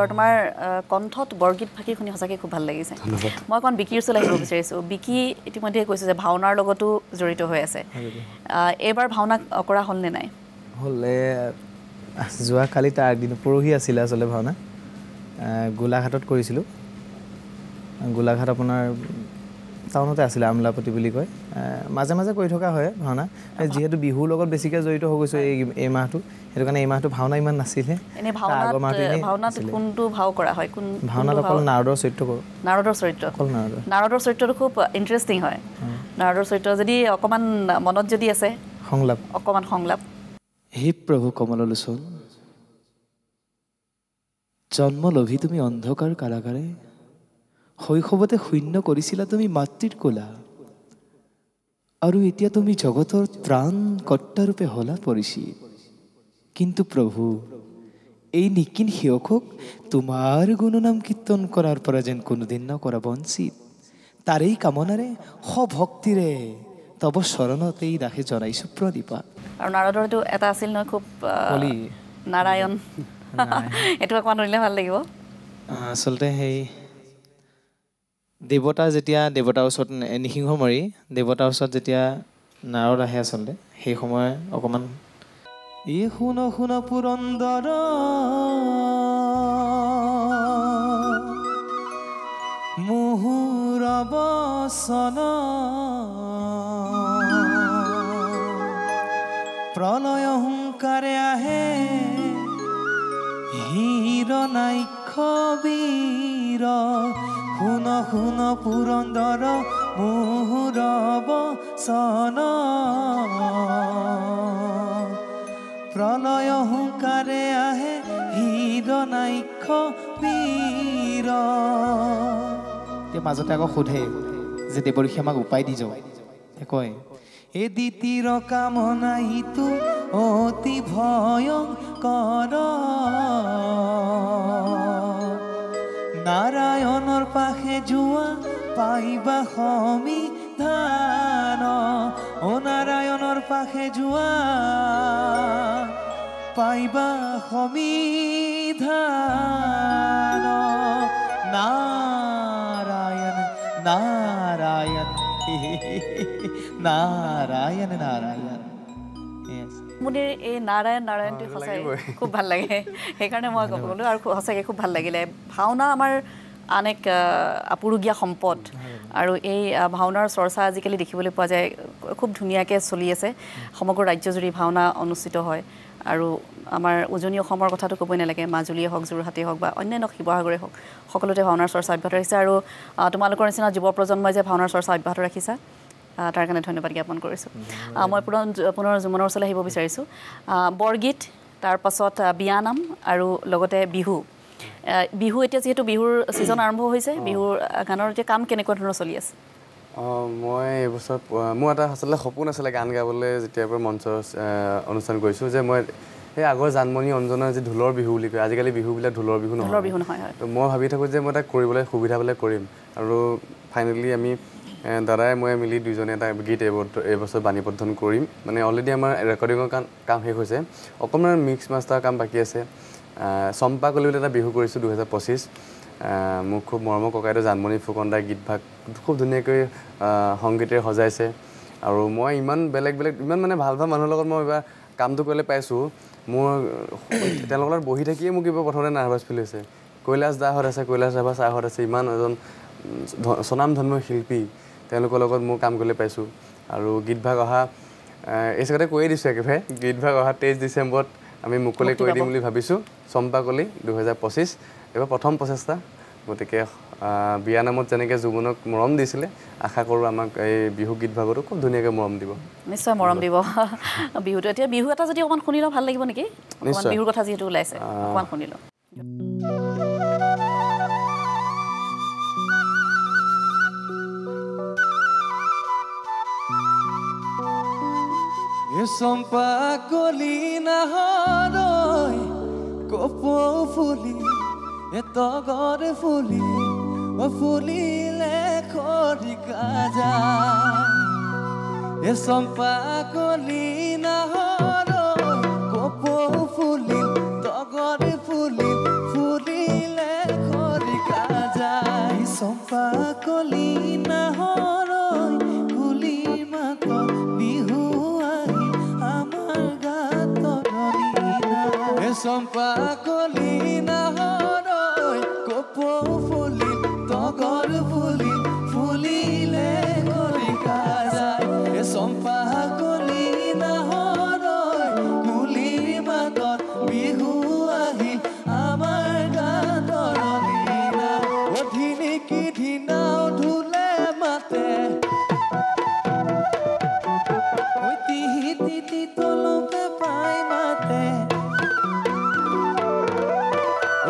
সুন্দৰ তোমাৰ কণ্ঠত বৰগীত ভাষী শুনি সঁচাকৈ খুব ভাল লাগিছে মই অকণ বিকিৰ ওচৰলৈ আহিব বিচাৰিছোঁ বিকি ইতিমধ্যে কৈছে যে ভাওনাৰ লগতো জড়িত হৈ আছে এইবাৰ ভাওনা কৰা হ'লনে নাই হ'লে যোৱাকালি তাৰ আগদিন পৰহি আছিলে আচলতে ভাওনা গোলাঘাটত কৰিছিলোঁ গোলাঘাট আপোনাৰ টাউনতে আছিলে আমলাপতি বুলি কয় মাজে মাজে কৰি থকা হয় ভাওনা যিহেতু বিহুৰ লগত বেছিকৈ জড়িত হৈ গৈছোঁ এই মাহটো সেইটো কাৰণে এই মাহটো ভাওনা ইমান নাছিলে এনে ভাওনাত কোনটো ভাও কৰা হয় কোন ভাওনাত অকল নাৰদৰ চৰিত্ৰ কৰোঁ নাৰদৰ চৰিত্ৰ অকল নাৰদৰ চৰিত্ৰটো খুব ইণ্টাৰেষ্টিং হয় নাৰদৰ চৰিত্ৰ যদি অকণমান মনত যদি আছে সংলাপ অকণমান সংলাপ হে প্ৰভু কমললোচন জন্ম লভি তুমি অন্ধকাৰ কাৰাগাৰে শৈশৱতে শূন্য কৰিছিলা তুমি মাতৃৰ কোলা আৰু এতিয়া তুমি জগতৰ ত্ৰাণ কৰ্তাৰূপে হলা পৰিছি কিন্তু প্ৰভু এই নিকিন সিয়কক তোমাৰ গুণনাম কীৰ্তন কৰাৰ পৰা যেন কোনোদিন নকৰা বঞ্চিত তাৰেই কামনাৰে সভক্তিৰে তব চৰণতেই দাসে জনাইছো প্ৰণিপাত আৰু নাৰদৰটো এটা আছিল নহয় খুব নাৰায়ণ এইটো অকণমান শুনিলে ভাল লাগিব আচলতে সেই দেৱতা যেতিয়া দেৱতাৰ ওচৰত নিসিংহমৰি দেৱতাৰ ওচৰত যেতিয়া নাৰদ আহে আচলতে সেই সময় অকণমান এই শুন শুন পুৰন্দৰ মুহুৰ বচন প্ৰলয় হুংকাৰে আহে হিৰণাক্ষ বীৰ শুন শুন পুৰন্দৰ মুহুৰ বচন প্ৰলয় হুংকাৰে আহে হিৰণাক্ষ বীৰ মাজতে আকৌ সোধে যে দেৱঋষি আমাক উপায় দি যাওঁ কয় এ দ্বিতীৰ কামনা ইটো অতি ভয়ংকৰ নাৰায়ণৰ পাশে যোৱা পাইবা সমিধান অ নাৰায়ণৰ পাশে যোৱা পাইবা সমিধান নাৰায়ণ নাৰায়ণ নাৰায়ণ নাৰায়ণ মুনিৰ এই নাৰায়ণ নাৰায়ণটো সঁচাই খুব ভাল লাগে সেইকাৰণে মই ক'লোঁ আৰু সঁচাকৈ খুব ভাল লাগিলে ভাওনা আমাৰ আন এক আপুৰুগীয়া সম্পদ আৰু এই ভাওনাৰ চৰ্চা আজিকালি দেখিবলৈ পোৱা যায় খুব ধুনীয়াকৈ চলি আছে সমগ্ৰ ৰাজ্যজুৰি ভাওনা অনুষ্ঠিত হয় আৰু আমাৰ উজনি অসমৰ কথাটো ক'বই নালাগে মাজুলীয়ে হওক যোৰহাটেই হওক বা অন্যান্য শিৱসাগৰে হওক সকলোতে ভাওনাৰ চৰ্চা অব্যাহত ৰাখিছে আৰু তোমালোকৰ নিচিনা যুৱ প্ৰজন্মই যে ভাওনাৰ চৰ্চা অব্যাহত ৰাখিছা তাৰ কাৰণে ধন্যবাদ জ্ঞাপন কৰিছোঁ মই পুনৰ জুমনৰ ওচৰলৈ আহিব বিচাৰিছোঁ বৰগীত তাৰপাছত বিয়ানাম আৰু লগতে বিহু এতিয়া যিহেতু বিহুৰ ছিজন আৰম্ভ হৈছে বিহুৰ গানৰ এতিয়া কাম কেনেকুৱা ধৰণৰ চলি আছে মই এইবছৰ মোৰ এটা আচলতে সপোন আছিলে গান গাবলৈ যেতিয়াৰ পৰা মঞ্চ অনুষ্ঠান কৰিছোঁ যে মই সেই আগৰ জানমণি অঞ্জনৰ যি ঢোলৰ বিহু বুলি কয় আজিকালি বিহুবিলাক ঢোলৰ বিহু নহয় তো মই ভাবি থাকোঁ যে মই তাক কৰিবলৈ সুবিধা পালে কৰিম আৰু ফাইনেলি আমি দাদাই মই মিলি দুইজনে এটা গীত এইবছৰ বাণীবদ্ধন কৰিম মানে অলৰেডি আমাৰ ৰেকৰ্ডিঙৰ কাম শেষ হৈছে অকণমান মিক্স মাষ্টাৰ কাম বাকী আছে চম্পা কলি বুলি এটা বিহু কৰিছোঁ 2025 মোক খুব মৰমৰ ককাইদেউ জানমণি ফুকনদাই গীতভাগ খুব ধুনীয়াকৈ সংগীতেৰে সজাইছে আৰু মই ইমান বেলেগ ইমান মানে ভাল মানুহৰ লগত মই এইবাৰ কামটো কৰিলে পাইছোঁ মোৰ তেওঁলোকৰ লগত বহি থাকিয়ে মোক কিবা প্ৰথমতে নাৰ্ভাছ ফিল হৈছে কৈলাশ দাহঁত আছে কৈলাশ ৰাভা ছাৰহঁত আছে ইমান এজন স্বনামধন্য শিল্পী তেওঁলোকৰ লগত মই কাম কৰিবলৈ পাইছোঁ আৰু গীতভাগ অহা এই চাগতে কৈয়ে দিছোঁ একেবাৰে গীতভাগ অহা 23 ডিচেম্বৰত আমি মুকলি কৰি দিম বুলি ভাবিছোঁ চম্পাকলি 2025 এইবাৰ প্ৰথম প্ৰচেষ্টা গতিকে বিয়ানামত যেনেকৈ জুমনক মৰম দিছিলে আশা কৰোঁ আমাক এই বিহু গীতভাগতো খুব ধুনীয়াকৈ মৰম দিব নিশ্চয় মৰম দিব বিহুটো এতিয়া বিহু এটা যদি অকণমান শুনি লওঁ ভাল লাগিব নেকি বিহুৰ কথা যিহেতু ওলাইছে অকণমান শুনি লওঁ চম্পা কলি নাহৰৈ কপৌ ফুলি তগৰ ফুলি ফুলিলে খৰিকা যায় চম্পা কলি নাহৰৈ কপৌ ফুলি তগৰ ফুলি ফুলিলে চম্পা কলি নাহৰৈ কুলিৰ মাতত বিহু আহি আমাৰ গাত ধনি না চম্পা কলি নাহৰৈ কপৌ ফুলি তগৰ ফুলি ফুলিলে কলিকা যায় চম্পা কলি নাহৰৈ কুলিৰ মাতত বিহু আহি আমাৰ গাত ধনি না অধিনী কি ধিনাও ধুলে মাতে তিহি তিতি তলপে পাই মাতে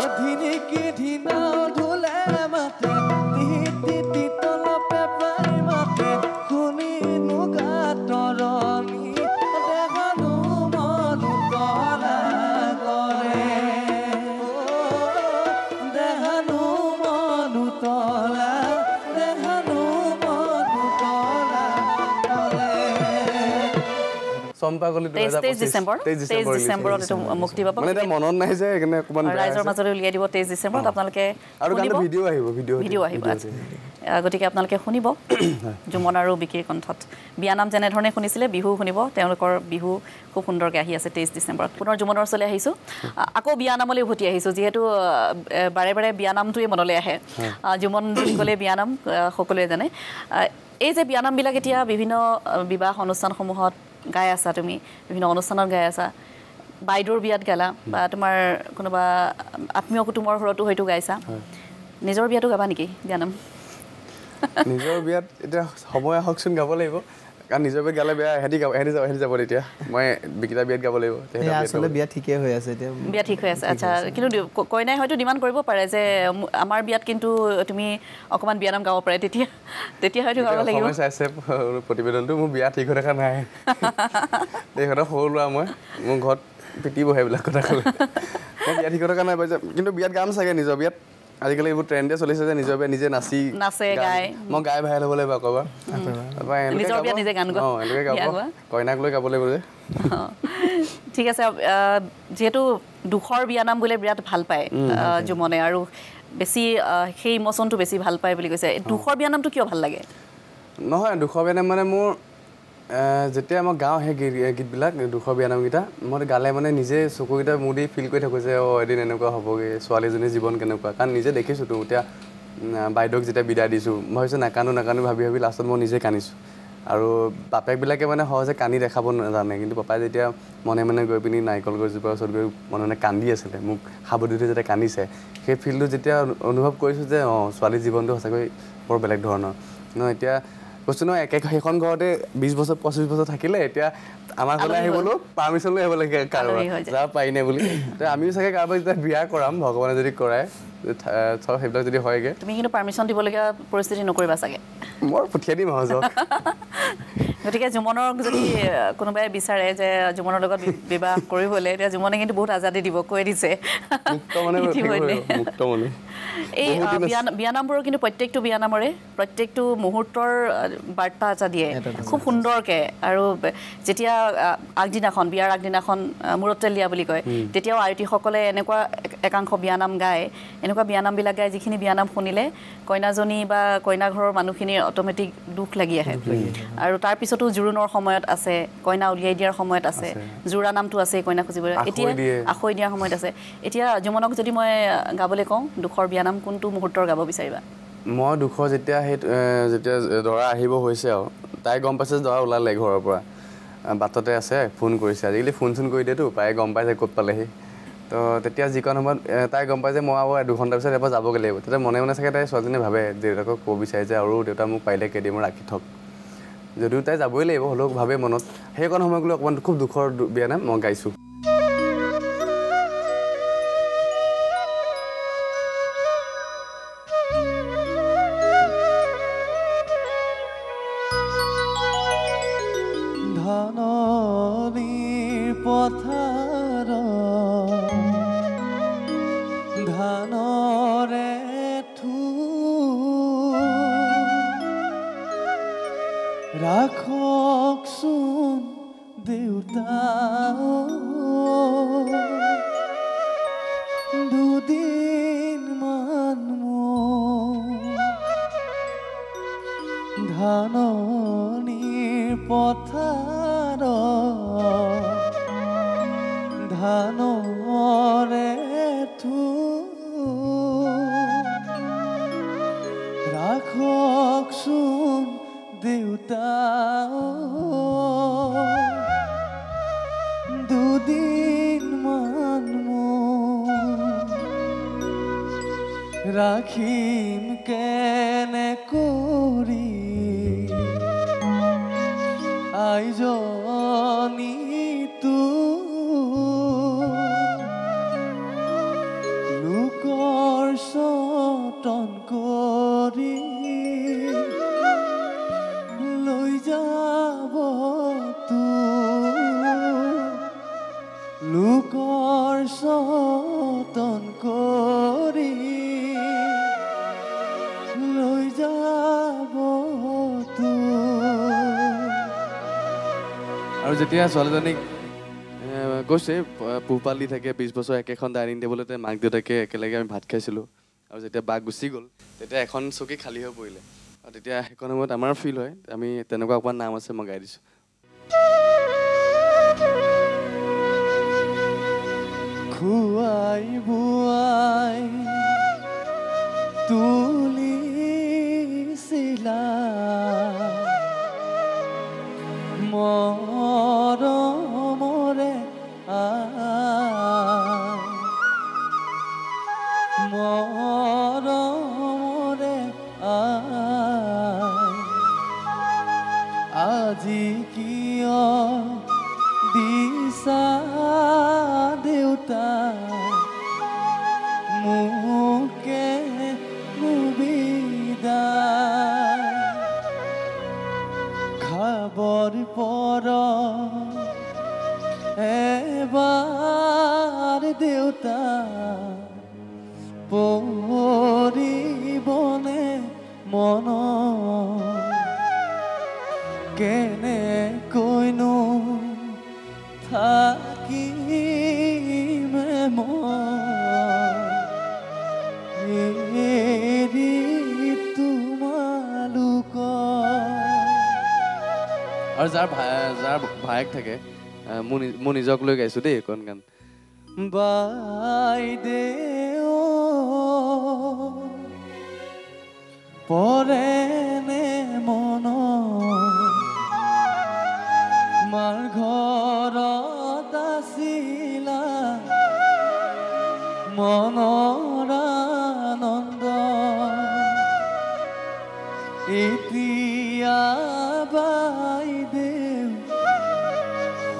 অধিনী কি ধিনাও ধুলে মাতে তিহি তিতি তলপে পাই মাতে শুনিনো গাতৰণি দেখানো মন উতলা কৰে দেখানো মন উতলা দেখানো মন উতলা কৰে চম্পা কলি 23 ডিচেম্বৰত এইটো মুক্তি পাব মানে এটা মনত নাই যে সেইকাৰণে অকণমান ৰাইজৰ মাজলৈ উলিয়াই দিব 23 ডিচেম্বৰত আপোনালোকে আৰু গানটো ভিডিঅ' আহিব গতিকে আপোনালোকে শুনিব জুমন আৰু বিকিৰ কণ্ঠত বিয়ানাম যেনেধৰণে শুনিছিলে বিহু শুনিব তেওঁলোকৰ বিহু খুব সুন্দৰকৈ আহি আছে 23 ডিচেম্বৰত পুনৰ জুমনৰ ওচৰলৈ আহিছোঁ আকৌ বিয়ানামলৈ উভতি আহিছোঁ যিহেতু বাৰে বাৰে বিয়ানামটোৱে মনলৈ আহে জুমন বুলি ক'লে বিয়ানাম সকলোৱে জানে এই যে বিয়ানামবিলাক এতিয়া বিভিন্ন বিবাহ অনুষ্ঠানসমূহত গাই আছা তুমি বিভিন্ন অনুষ্ঠানত গাই আছা বাইদেউৰ বিয়াত গালা বা তোমাৰ কোনোবা আত্মীয় কুটুমৰ ঘৰতো হয়তো গাইছা নিজৰ বিয়াতো গাবা নেকি বিয়ানাম নিজৰ বিয়াত এতিয়া সময় আহকচোন গাব লাগিব কাৰণ নিজৰ বিয়াত গালে বেয়া হেঁতি যাব তেতিয়া মই বিকিতা বিয়াত গাব লাগিব আচলতে বিয়া ঠিকেই হৈ আছে এতিয়া বিয়া ঠিক হৈ আছে আচ্ছা কিন্তু কইনাই হয়তো ডিমাণ্ড কৰিব পাৰে যে আমাৰ বিয়াত কিন্তু তুমি অকণমান বিয়ানাম গাব পাৰে তেতিয়া হয়তো গাব লাগিব সময় চাইছে প্ৰতিবেদনটো মোৰ বিয়া ঠিক হৈ থকা নাই সিহঁতৰ সৰু ল'ৰা মই মোৰ ঘৰত পিটিব সেইবিলাক কথা ক'লে মই বিয়া ঠিক হৈ থকা নাই কিন্তু বিয়াত গাম চাগে নিজৰ বিয়াত আজিকালি এইবোৰ ট্ৰেণ্ডে চলিছে যে নিজৰ বিয়াত নিজে নাচে গাই মই গাই ভাইৰেল হ'ব লাগিব আকৌ কইনাক লৈ গাব লাগিব যে ঠিক আছে যিহেতু দুখৰ বিয়ানাম বোলে বিৰাট ভাল পায় জুমনে আৰু বেছি সেই ইম'চনটো বেছি ভাল পায় বুলি কৈছে দুখৰ বিয়ানামটো কিয় ভাল লাগে নহয় দুখৰ বিয়ানাম মানে মোৰ যেতিয়া মই গাওঁ সেই গীতবিলাক দুখৰ বিয়ানামকেইটা মই গালে মানে নিজে চকুকেইটা মোৰ দি ফিল কৰি থাকোঁ যে এদিন এনেকুৱা হ'বগৈ ছোৱালীজনীৰ জীৱন কেনেকুৱা কাৰণ নিজে দেখিছোঁতো এতিয়া বাইদেউক যেতিয়া বিদায় দিছোঁ মই ভাবিছোঁ নাকানো ভাবি লাষ্টত মই নিজে কান্দিছোঁ আৰু বাপেকবিলাকে মানে সহজে কান্দি দেখাব নাজানে কিন্তু পাপাই যেতিয়া মনে গৈ পিনি নাৰিকল গছজোপাৰ ওচৰত গৈ মনে কান্দি আছিলে মোক সাৱধি যেতিয়া কান্দিছে সেই ফিলটো যেতিয়া অনুভৱ কৰিছোঁ যে ছোৱালীৰ জীৱনটো সঁচাকৈ বৰ বেলেগ ধৰণৰ এতিয়া কৈছোঁ নহয় সেইখন ঘৰতে 20 বছৰ 25 বছৰ থাকিলে এতিয়া আমাৰ ঘৰলৈ আহিবলৈও পাৰ্মিশ্যন লৈ আহিব লাগে কাৰোবাৰ যাব পাৰিনে বুলি আমিও চাগে কাৰোবাৰ যেতিয়া বিয়া কৰাম ভগৱানে যদি কৰায় চব সেইবিলাক যদি হয়গৈ তুমি কিন্তু পাৰ্মিশ্যন দিবলগীয়া পৰিস্থিতি নকৰিবা চাগে মই পঠিয়াই দিম সহজক গতিকে জুমনক যদি কোনোবাই বিচাৰে যে জুমনৰ লগত বিবাহ কৰিবলৈ এতিয়া জুমনে কিন্তু বহুত আজাদি দিব কৈ দিছে এই বিয়ানামবোৰৰ কিন্তু প্ৰত্যেকটো বিয়ানামৰে প্ৰত্যেকটো মুহূৰ্তৰ বাৰ্তা এটা দিয়ে খুব সুন্দৰকৈ আৰু যেতিয়া আগদিনাখন বিয়াৰ আগদিনাখন মূৰত তেল দিয়া বুলি কয় তেতিয়াও আয়তীসকলে এনেকুৱা একাংশ বিয়ানাম গায় এনেকুৱা বিয়ানামবিলাক গায় যিখিনি বিয়ানাম শুনিলে কইনাজনী বা কইনা ঘৰৰ মানুহখিনিৰ অট'মেটিক দুখ লাগি আহে আৰু তাৰপিছতো জোৰোণৰ সময়ত আছে কইনা উলিয়াই দিয়াৰ সময়ত আছে জোৰা নামটো আছে কইনা খুজিবলৈ এতিয়া আখৈ দিয়াৰ সময়ত আছে এতিয়া জুমনক যদি মই গাবলৈ কওঁ দুখৰ বিয়ানাম কোনটো মুহূৰ্তৰ গাব বিচাৰিবা মই দুখৰ যেতিয়া দৰা আহিব হৈছে আৰু তাই গম পাইছে দৰা ওলালে ঘৰৰ পৰা বাটতে আছে ফোন কৰিছে আজিকালি ফোন কৰি দিয়েতো প্ৰায়ে গম পাইছে ক'ত পালেহি তো তেতিয়া যিকণ সময়ত তাই গম পাই যে মই আৰু 2 ঘণ্টাৰ পিছত এবাৰ যাবগৈ লাগিব তেতিয়া মনে চাগে তাই ছোৱালীজনীয়ে ভাবে দেউতাকক ক'ব বিচাৰে যে আৰু দেউতা মোক পাৰিলে কেইদিনমান ৰাখি থওক যদিও তাই যাবই লাগিব হ'লেও ভাবে মনত সেইকণ সময় গ'লে অকণমান খুব দুখৰ বিয়ানাম মই গাইছোঁ ধাননিৰ পথাৰ ধানৰে ৰাখকচোন দেউতা দুদিনমান ধাননিৰ পথাৰ ধানৰে ৰাখকচোন দেউতা দুদিনমান ৰাখিম কেনে কৰি আইজনী লোকৰ চটন কৰি লৈ যাব লোকৰ চটন কৰি লৈ যাব আৰু যেতিয়া ছোৱালীজনীক কৈছে পোহপাল দি থাকে 20 বছৰ একেখন ডাইনিং টেবুলতে মাক দেউতাকে একেলগে আমি ভাত খাইছিলোঁ আৰু যেতিয়া বাক গুচি গ'ল তেতিয়া এখন চকী খালী হৈ পৰিলে আৰু তেতিয়া সেইখন সময়ত আমাৰ ফিল হয় আমি তেনেকুৱা অকণমান নাম আছে মই গাই দিছোঁ খুৱাই বুৱাই তুলিছিলা মৰমৰে মৰমৰে আজি কিয় দিছা দেউতা মোকে বিদায় খাবৰ পৰ এবাৰ দেউতা পৰিবনে মন কেনেকৈনো থাকিম এৰি তোমালোক আৰু যাৰ ভায়েক থাকে মোৰ নিজক লৈ গাইছোঁ দেই এইখন গান বাইদেউ পৰেনে মন মাৰ ঘৰত আছিলা মনৰ আনন্দ এতিয়া বাইদেউ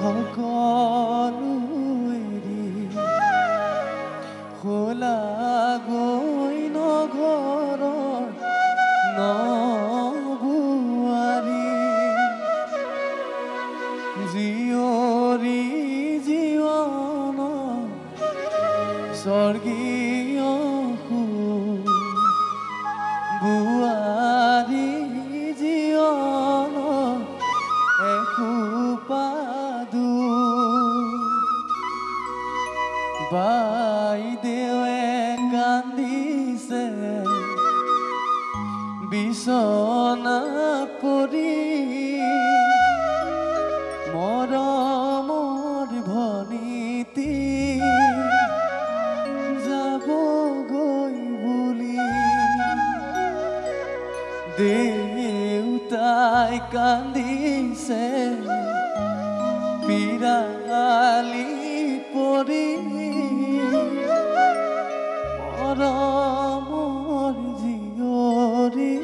সকলো এৰি খোলা গৈ নঘৰৰ নবুৱাৰী জীয়ৰী জীৱন স্বৰ্গীয় বুৱাৰী জীৱন একোপাদু বাইদেৱে কান্দিছে বিছনা পৰি মৰমৰ ভনীতি যাবগৈ বুলি দেউতাই কান্দিছে পিৰালি পৰি মৰমৰ জীয়ৰী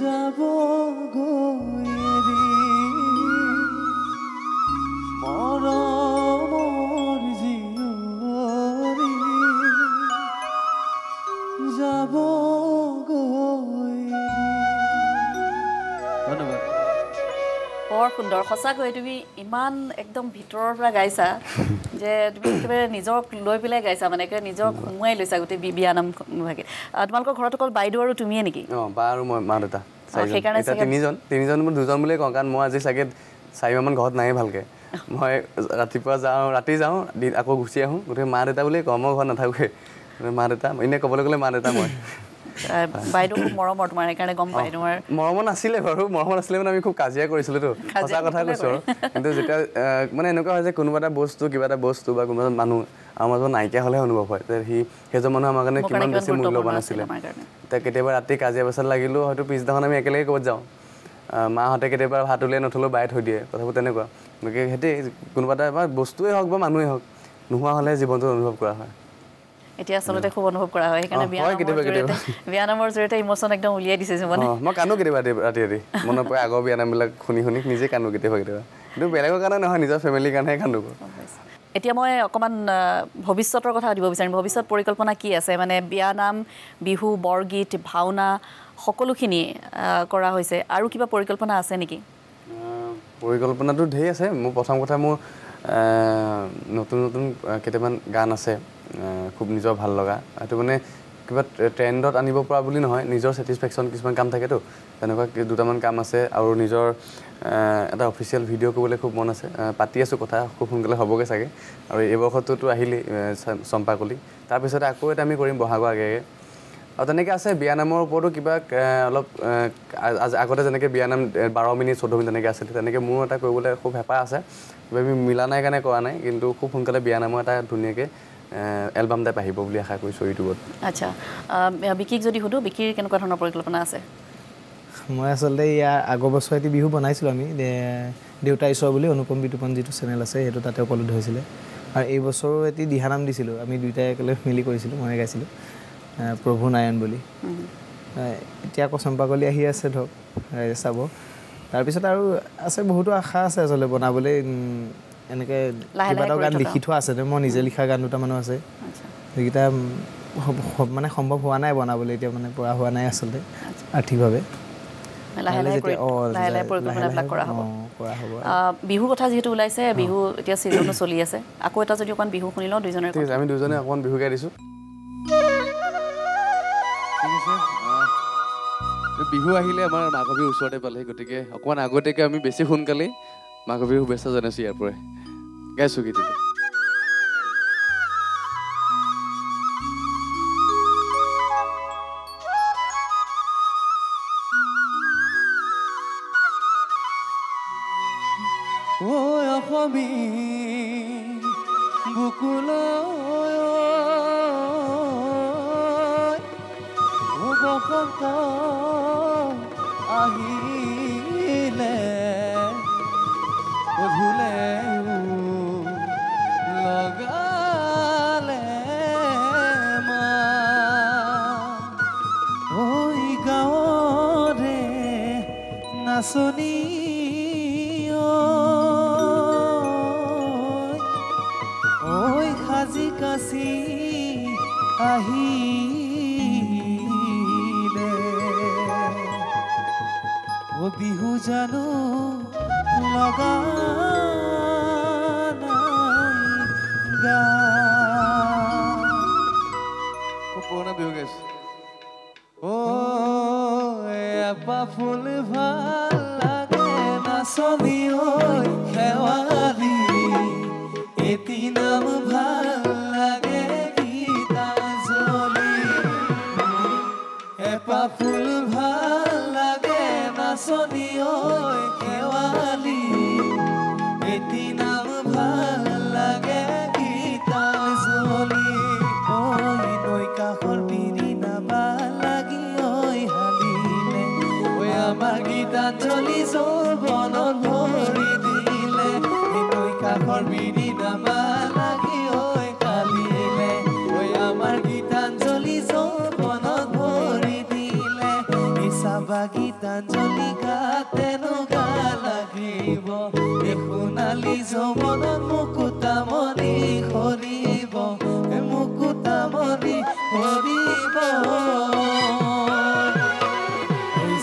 যাবগৈ মৰমৰ জীয়ৰী যাবগৈ ধন্যবাদ বৰ সুন্দৰ সঁচাকৈ তুমি ইমান একদম ভিতৰৰ পৰা গাইছা যে তুমি একেবাৰে নিজক লৈ পেলাই গাইছা মানে একেবাৰে নিজক সোমোৱাই লৈছা গোটেই বিয়ানাম ভাগে তোমালোকৰ ঘৰত অকল বাইদেউ আৰু তুমিয়ে নেকি বা আৰু মই মা দেউতা সেইকাৰণে তিনিজন মই দুজন বুলিয়ে কওঁ কাৰণ মই আজি চাগে 4 মাহমান ঘৰত নাই ভালকৈ মই ৰাতিপুৱা যাওঁ ৰাতি যাওঁ আকৌ গুচি আহোঁ গতিকে মা দেউতা বুলিয়ে কওঁ মই ঘৰত নাথাকোঁৱে মা দেউতা এনেই ক'বলৈ গ'লে মা দেউতা মই বাইদেউ খুব মৰমৰ তোমাৰ সেইকাৰণে গম পাই তোমাৰ মৰম নাছিলে বাৰু মৰম নাছিলে মানে আমি খুব কাজিয়া কৰিছিলোতো সঁচা কথা কৈছোঁ কিন্তু যেতিয়া মানে এনেকুৱা হয় যে কোনোবা এটা বস্তু কিবা এটা বস্তু বা কোনোবা মানুহ আমাৰ মাজত নাইকিয়া হ'লেহে অনুভৱ হয় যে সেইজন মানুহ আমাৰ কাৰণে কিমান বেছি মূল্যৱান আছিলে এতিয়া কেতিয়াবা ৰাতি কাজিয়া পেচাল লাগিলেও হয়তো পিছদিনাখন আমি একেলগে ক'ৰবাত যাওঁ মাহঁতে কেতিয়াবা ভাত উলিয়াই নথলেও বাই থৈ দিয়ে কথাবোৰ তেনেকুৱা গতিকে সেইটোৱে কোনোবা এটা বস্তুৱেই হওক বা মানুহেই হওক নোহোৱা হ'লে জীৱনটো অনুভৱ কৰা হয় এতিয়া আচলতে খুব অনুভৱ কৰা হয় সেইকাৰণে বিয়া নামৰ জৰিয়তে ইমোচন একদম উলিয়াই দিছে মানে মই কান্দো কেতিয়াবা ৰাতি ৰাতি মনত পৰে আগৰ বিয়া নামবিলাক শুনি শুনি নিজে কান্দো কেতিয়াবা কিন্তু বেলেগৰ কাৰণে নহয় নিজৰ ফেমিলিৰ কাৰণেহে কান্দো এতিয়া মই অকণমান ভৱিষ্যতৰ কথা সুধিব বিচাৰিম ভৱিষ্যত পৰিকল্পনা কি আছে মানে বিয়ানাম বিহু বৰগীত ভাওনা সকলোখিনি কৰা হৈছে আৰু কিবা পৰিকল্পনা আছে নেকি পৰিকল্পনাটো ঢেৰ আছে মোৰ প্ৰথম কথা মোৰ নতুন নতুন কেইটামান গান আছে খুব নিজৰ ভাল লগা এইটো মানে কিবা ট্ৰেণ্ডত আনিব পৰা বুলি নহয় নিজৰ ছেটিছফেকশ্যন কিছুমান কাম থাকেতো তেনেকুৱা দুটামান কাম আছে আৰু নিজৰ এটা অফিচিয়েল ভিডিঅ' কৰিবলৈ খুব মন আছে পাতি আছোঁ কথা খুব সোনকালে হ'বগৈ চাগে আৰু এই বৰ্ষটোতো আহিলেই চম্পাকলি তাৰপিছতে আকৌ এটা আমি কৰিম বহাগৰ আগে আগে আৰু তেনেকৈ আছে বিয়ানামৰ ওপৰতো কিবা অলপ আগতে যেনেকৈ বিয়ানাম 12 মিনিট 14 মিনিট তেনেকৈ আছিলে তেনেকৈ মোৰ এটা কৰিবলৈ খুব হেঁপাহ আছে কিবা আমি মিলা নাই কাৰণে কৰা নাই কিন্তু খুব সোনকালে বিয়ানামৰ এটা ধুনীয়াকৈ এলবাম টাইপ আহিব বুলি আশা কৰিছোঁ ইউটিউবত আচ্ছা বিকিক যদি সুধোঁ বিকিৰ কেনেকুৱা ধৰণৰ পৰিকল্পনা আছে মই আচলতে ইয়াৰ আগৰ বছৰ এটি বিহু বনাইছিলোঁ আমি দেউতা ঈশ্বৰ বুলি অনুপম বিতুপন যিটো চেনেল আছে সেইটো তাতে উপলব্ধ হৈছিলে আৰু এই বছৰো এটি দিহানাম দিছিলোঁ আমি দুয়োটাই একেলগে মিলি কৰিছিলোঁ মই গাইছিলোঁ প্ৰভু নাৰায়ণ বুলি এতিয়া আকৌ চম্পাকলি আহি আছে ধৰক ৰাইজে চাব তাৰপিছত আৰু আছে বহুতো আশা আছে আচলতে বনাবলৈ এনেকৈ কিবা এটা গান লিখি থোৱা আছে মই নিজে লিখা গান দুটামানো আছে সেইকেইটা মানে সম্ভৱ হোৱা নাই বনাবলৈ এতিয়া মানে পৰা হোৱা নাই আচলতে আৰ্থিকভাৱে বিহু কথা যিহেতু ওলাইছে বিহু এতিয়া ছিজনো চলি আছে আকৌ এটা যদি অকণ বিহু শুনি লওঁ দুইজনে আমি দুজনে অকণমান বিহু গাই দিছোঁ বিহু আহিলে আমাৰ মাঘ বিহু ওচৰতে পালেহি গতিকে অকণমান আগতীয়াকৈ আমি বেছি সোনকালেই মাঘ বিহু শুভেচ্ছা জনাইছোঁ ইয়াৰ পৰাই গাইছোঁ গীতটো অসমী বুকুলৈ বসন্ত আহিলে গধূলে লগালে ঐ গাঁৱৰে নাচনী সাজি কাচি আহিলে ও বিহু জানো লগা খুব পুৰণা বিহু গাইছো এপা ফুল ভাল লাগে নাচনি ঐ শেৱালি এটি নাম ভাল লাগে গীতাঞ্জলি এপা ফুল ভাল লাগে নাচনি ঐ শেৱালি এটি নাম ভাল লাগে গীতাঞ্জলি ঐ নৈ কাষৰ বিৰি নাবা লাগি ঐ হালিলে ঐ আমাৰ গীতাঞ্জলি যৌৱনত ভৰি দিলে নৈ কাষৰ বিৰি নাবা লাগি ঐ কালিলে ঐ আমাৰ গীতাঞ্জলি যৌৱনত ভৰি দিলে চাবা গীতাঞ্জলি গাতেনো গা লাগিব সোণালী যৌৱনত মুকুতামণি সৰিব মুকুতামণি সৰিব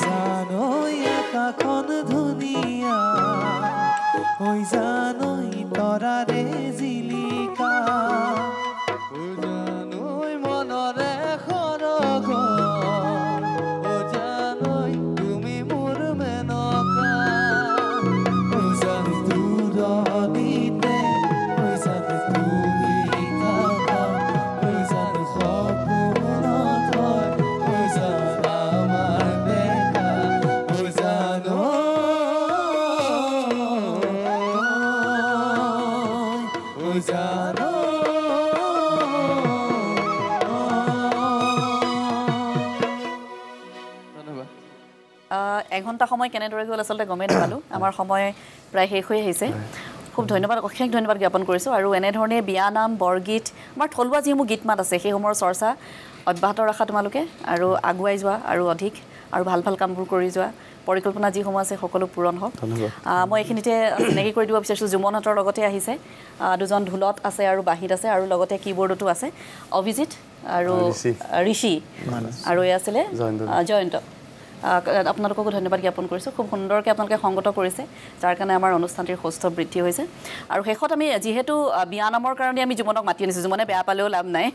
জানো আকাশখন ধুনীয়া ঐ জানো তৰাৰে জিলিকা জানো মনৰে সৰগ জানো তুমি মোৰ মেনকা জানো দূৰণিতে জানো তুমি থাকা জানো সপোনত এঘণ্টা সময় কেনেদৰে গ'ল আচলতে গমেই নাপালোঁ আমাৰ সময় প্ৰায় শেষ হৈ আহিছে খুব ধন্যবাদ অশেষ ধন্যবাদ জ্ঞাপন কৰিছোঁ আৰু এনেধৰণে বিয়ানাম বৰগীত আমাৰ থলুৱা যিসমূহ গীত মাত আছে সেইসমূহৰ চৰ্চা অব্যাহত ৰখা তোমালোকে আৰু আগুৱাই যোৱা আৰু অধিক আৰু ভাল ভাল কামবোৰ কৰি যোৱা পৰিকল্পনা যিসমূহ আছে সকলো পূৰণ হওক মই এইখিনিতে চিনাকি কৰি দিব বিচাৰিছোঁ জুমনহঁতৰ লগতে আহিছে দুজন ঢোলত আছে আৰু বাঁহীত আছে আৰু লগতে কীবৰ্ডতো আছে অভিজিত আৰু ঋষি আৰু এই আছিলে জয়ন্ত আপোনালোককো ধন্যবাদ জ্ঞাপন কৰিছোঁ খুব সুন্দৰকৈ আপোনালোকে সংগত কৰিছে যাৰ কাৰণে আমাৰ অনুষ্ঠানটিৰ সুস্থ বৃদ্ধি হৈছে আৰু শেষত আমি যিহেতু বিয়ানামৰ কাৰণে আমি জুমনক মাতি আনিছোঁ জুমনে বেয়া পালেও লাভ নাই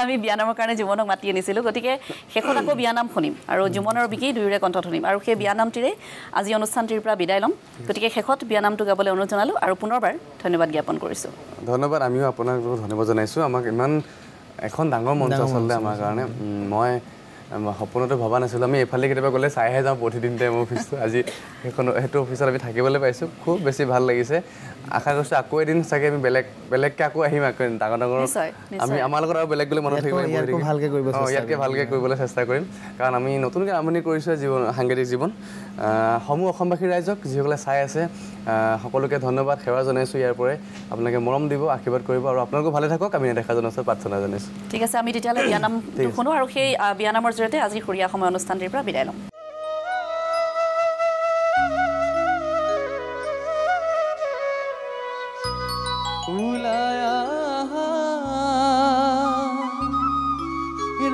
আমি বিয়ানামৰ কাৰণে জুমনক মাতি আনিছিলোঁ গতিকে শেষত আকৌ বিয়ানাম শুনিম আৰু জুমন আৰু বিকি দুয়োৰে কণ্ঠ শুনিম আৰু সেই বিয়ানামটিৰে আজি অনুষ্ঠানটিৰ পৰা বিদায় ল'ম গতিকে শেষত বিয়ানামটো গাবলৈ অনুৰোধ জনালোঁ আৰু পুনৰবাৰ ধন্যবাদ জ্ঞাপন কৰিছোঁ ধন্যবাদ আমিও আপোনাক ধন্যবাদ জনাইছোঁ আমাক ইমান এখন ডাঙৰ মঞ্চ আচলতে আমাৰ কাৰণে মই সপোনতো ভবা নাছিলোঁ আমি এইফালে কেতিয়াবা গ'লে চাইহে যাওঁ প্ৰতিদিন টাইম অফিচটো আজি সেইটো অফিচত আমি থাকিবলৈ পাইছোঁ খুব বেছি ভাল লাগিছে আশা কৰিছোঁ আকৌ এদিন চাগে আমি বেলেগকৈ আকৌ আহিম আকৌ ডাঙৰ আমি আমাৰ লগত আৰু বেলেগ গ'লে মনত থাকিব ইয়াতকৈ ভালকৈ কৰিবলৈ চেষ্টা কৰিম কাৰণ আমি নতুনকৈ আৰম্ভণি কৰিছোঁ সাংগীতিক জীৱন সমূহ অসমবাসী ৰাইজক যিসকলে চাই আছে সকলোকে ধন্যবাদ সেৱা জনাইছোঁ ইয়াৰ পৰাই আপোনালোকে মৰম দিব আশীৰ্বাদ কৰিব আৰু আপোনালোকো ভালে থাকক আমি নেদেখা জনাইছোঁ প্ৰাৰ্থনা জনাইছোঁ ঠিক আছে আমি তেতিয়াহ'লে বিয়ানাম শুনো আৰু সেই বিয়ানামৰ জৰিয়তে আজি সৰীয়া সময় অনুষ্ঠানটিৰ পৰা বিদায় ল'ম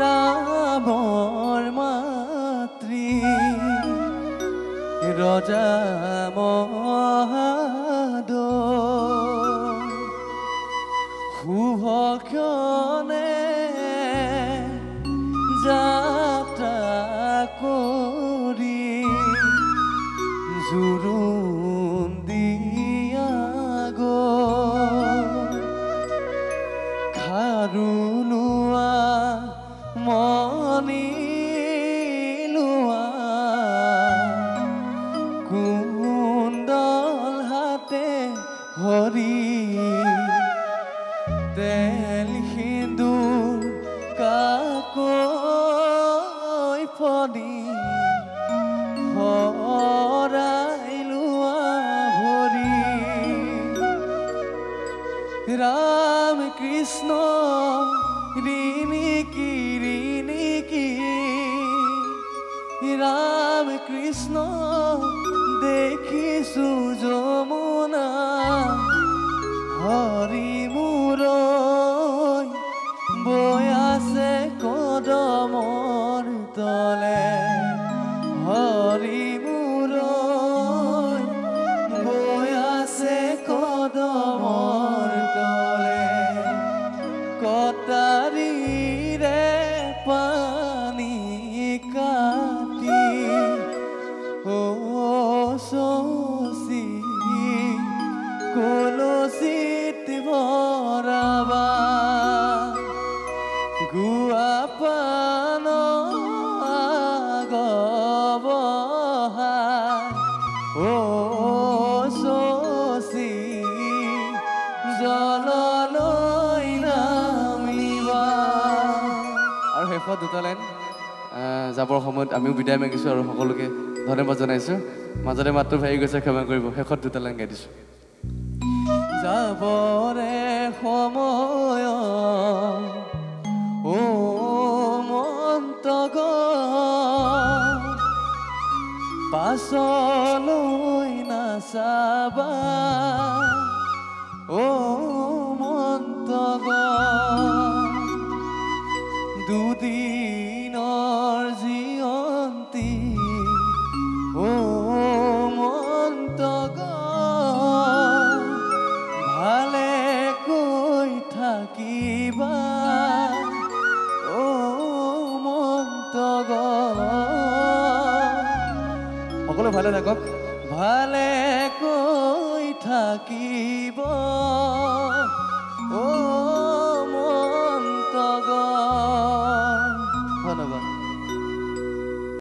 ৰামৰ মাতৃ ৰজা মহাদৰ শুভ ক্ষণে যাত্ৰা কৰি জোৰোণ দিয়া খাৰু লোৱা মনি লোৱা কুণ্ডল হাতে হৰি তেল সিন্দুৰ কাকৈ ফলি হৰাই লোৱা ভৰি ৰাম কৃষ্ণ ঋণিকি ৰাম কৃষ্ণ দেখিছো যমুনা হৰি মূৰৈ বৈ আছে কদমৰ তলে হৰি মূৰৈ বৈ আছে কদমৰ তলে কটাৰীৰে পানী কাটি শশী কলচিত ভৰাবা গুৱা পান গবহা শশী জললৈ নামিবা আৰু শেষত দুটা লাইন যাবৰ সময়ত আমিও বিদায় মাগিছোঁ আৰু সকলোকে ধন্যবাদ জনাইছোঁ মাজতে মাতটো ভাঙি গৈছে ক্ষমা কৰিব শেষত দুটা লাইন গাই দিছোঁ যাবৰে সময় ও মন্তগ পাছলৈ নাচাবা ও মন্তগ দুদিনৰ জীয়ন্তী ও মন্তগ ভালে কৈ থাকিবা ও মন্তগ সকলো ভালে থাকক ভালে কৈ থাকিব ও